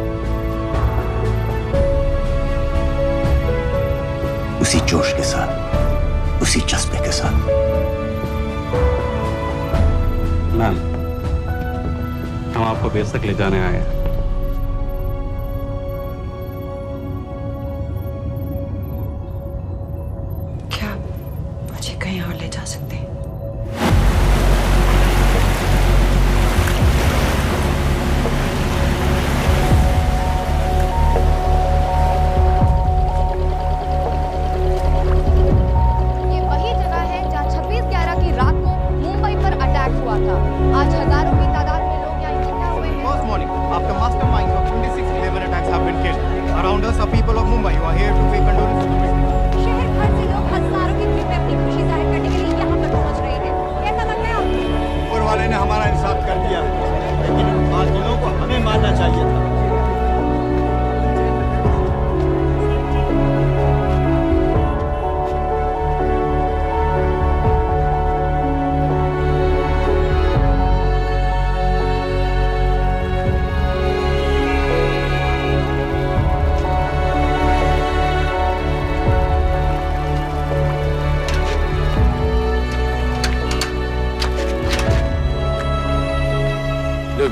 उसी जोश के साथ, उसी जज्बे के साथ। मैम, हम आपको बेस तक ले जाने आए हैं। क्या मुझे कहीं और ले जा सकते हैं? ये वही जगह है जहां 26/11 की रात को मुंबई पर अटैक हुआ था। आज हजारों की तादाद में लोग यहाँ इकट्ठा हुए हैं। मॉर्निंग, आपका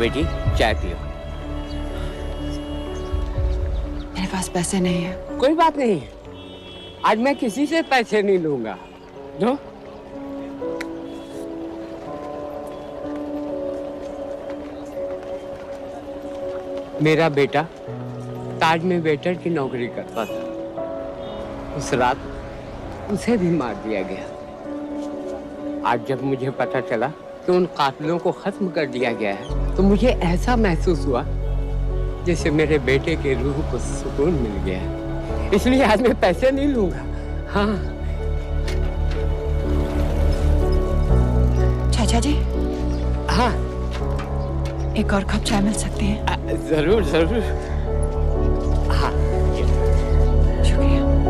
बेटी चाय पियो। मेरे पास पैसे नहीं है। कोई बात नहीं, आज मैं किसी से पैसे नहीं लूंगा। दो। मेरा बेटा ताज में वेटर की नौकरी करता था। उस रात उसे भी मार दिया गया। आज जब मुझे पता चला कि उन कातिलों को खत्म कर दिया गया है, तो मुझे ऐसा महसूस हुआ जैसे मेरे बेटे के रूह को सुकून मिल गया है। इसलिए आज मैं पैसे नहीं लूंगा। हाँ चाचा जी। हाँ, एक और कप चाय मिल सकती है? जरूर जरूर।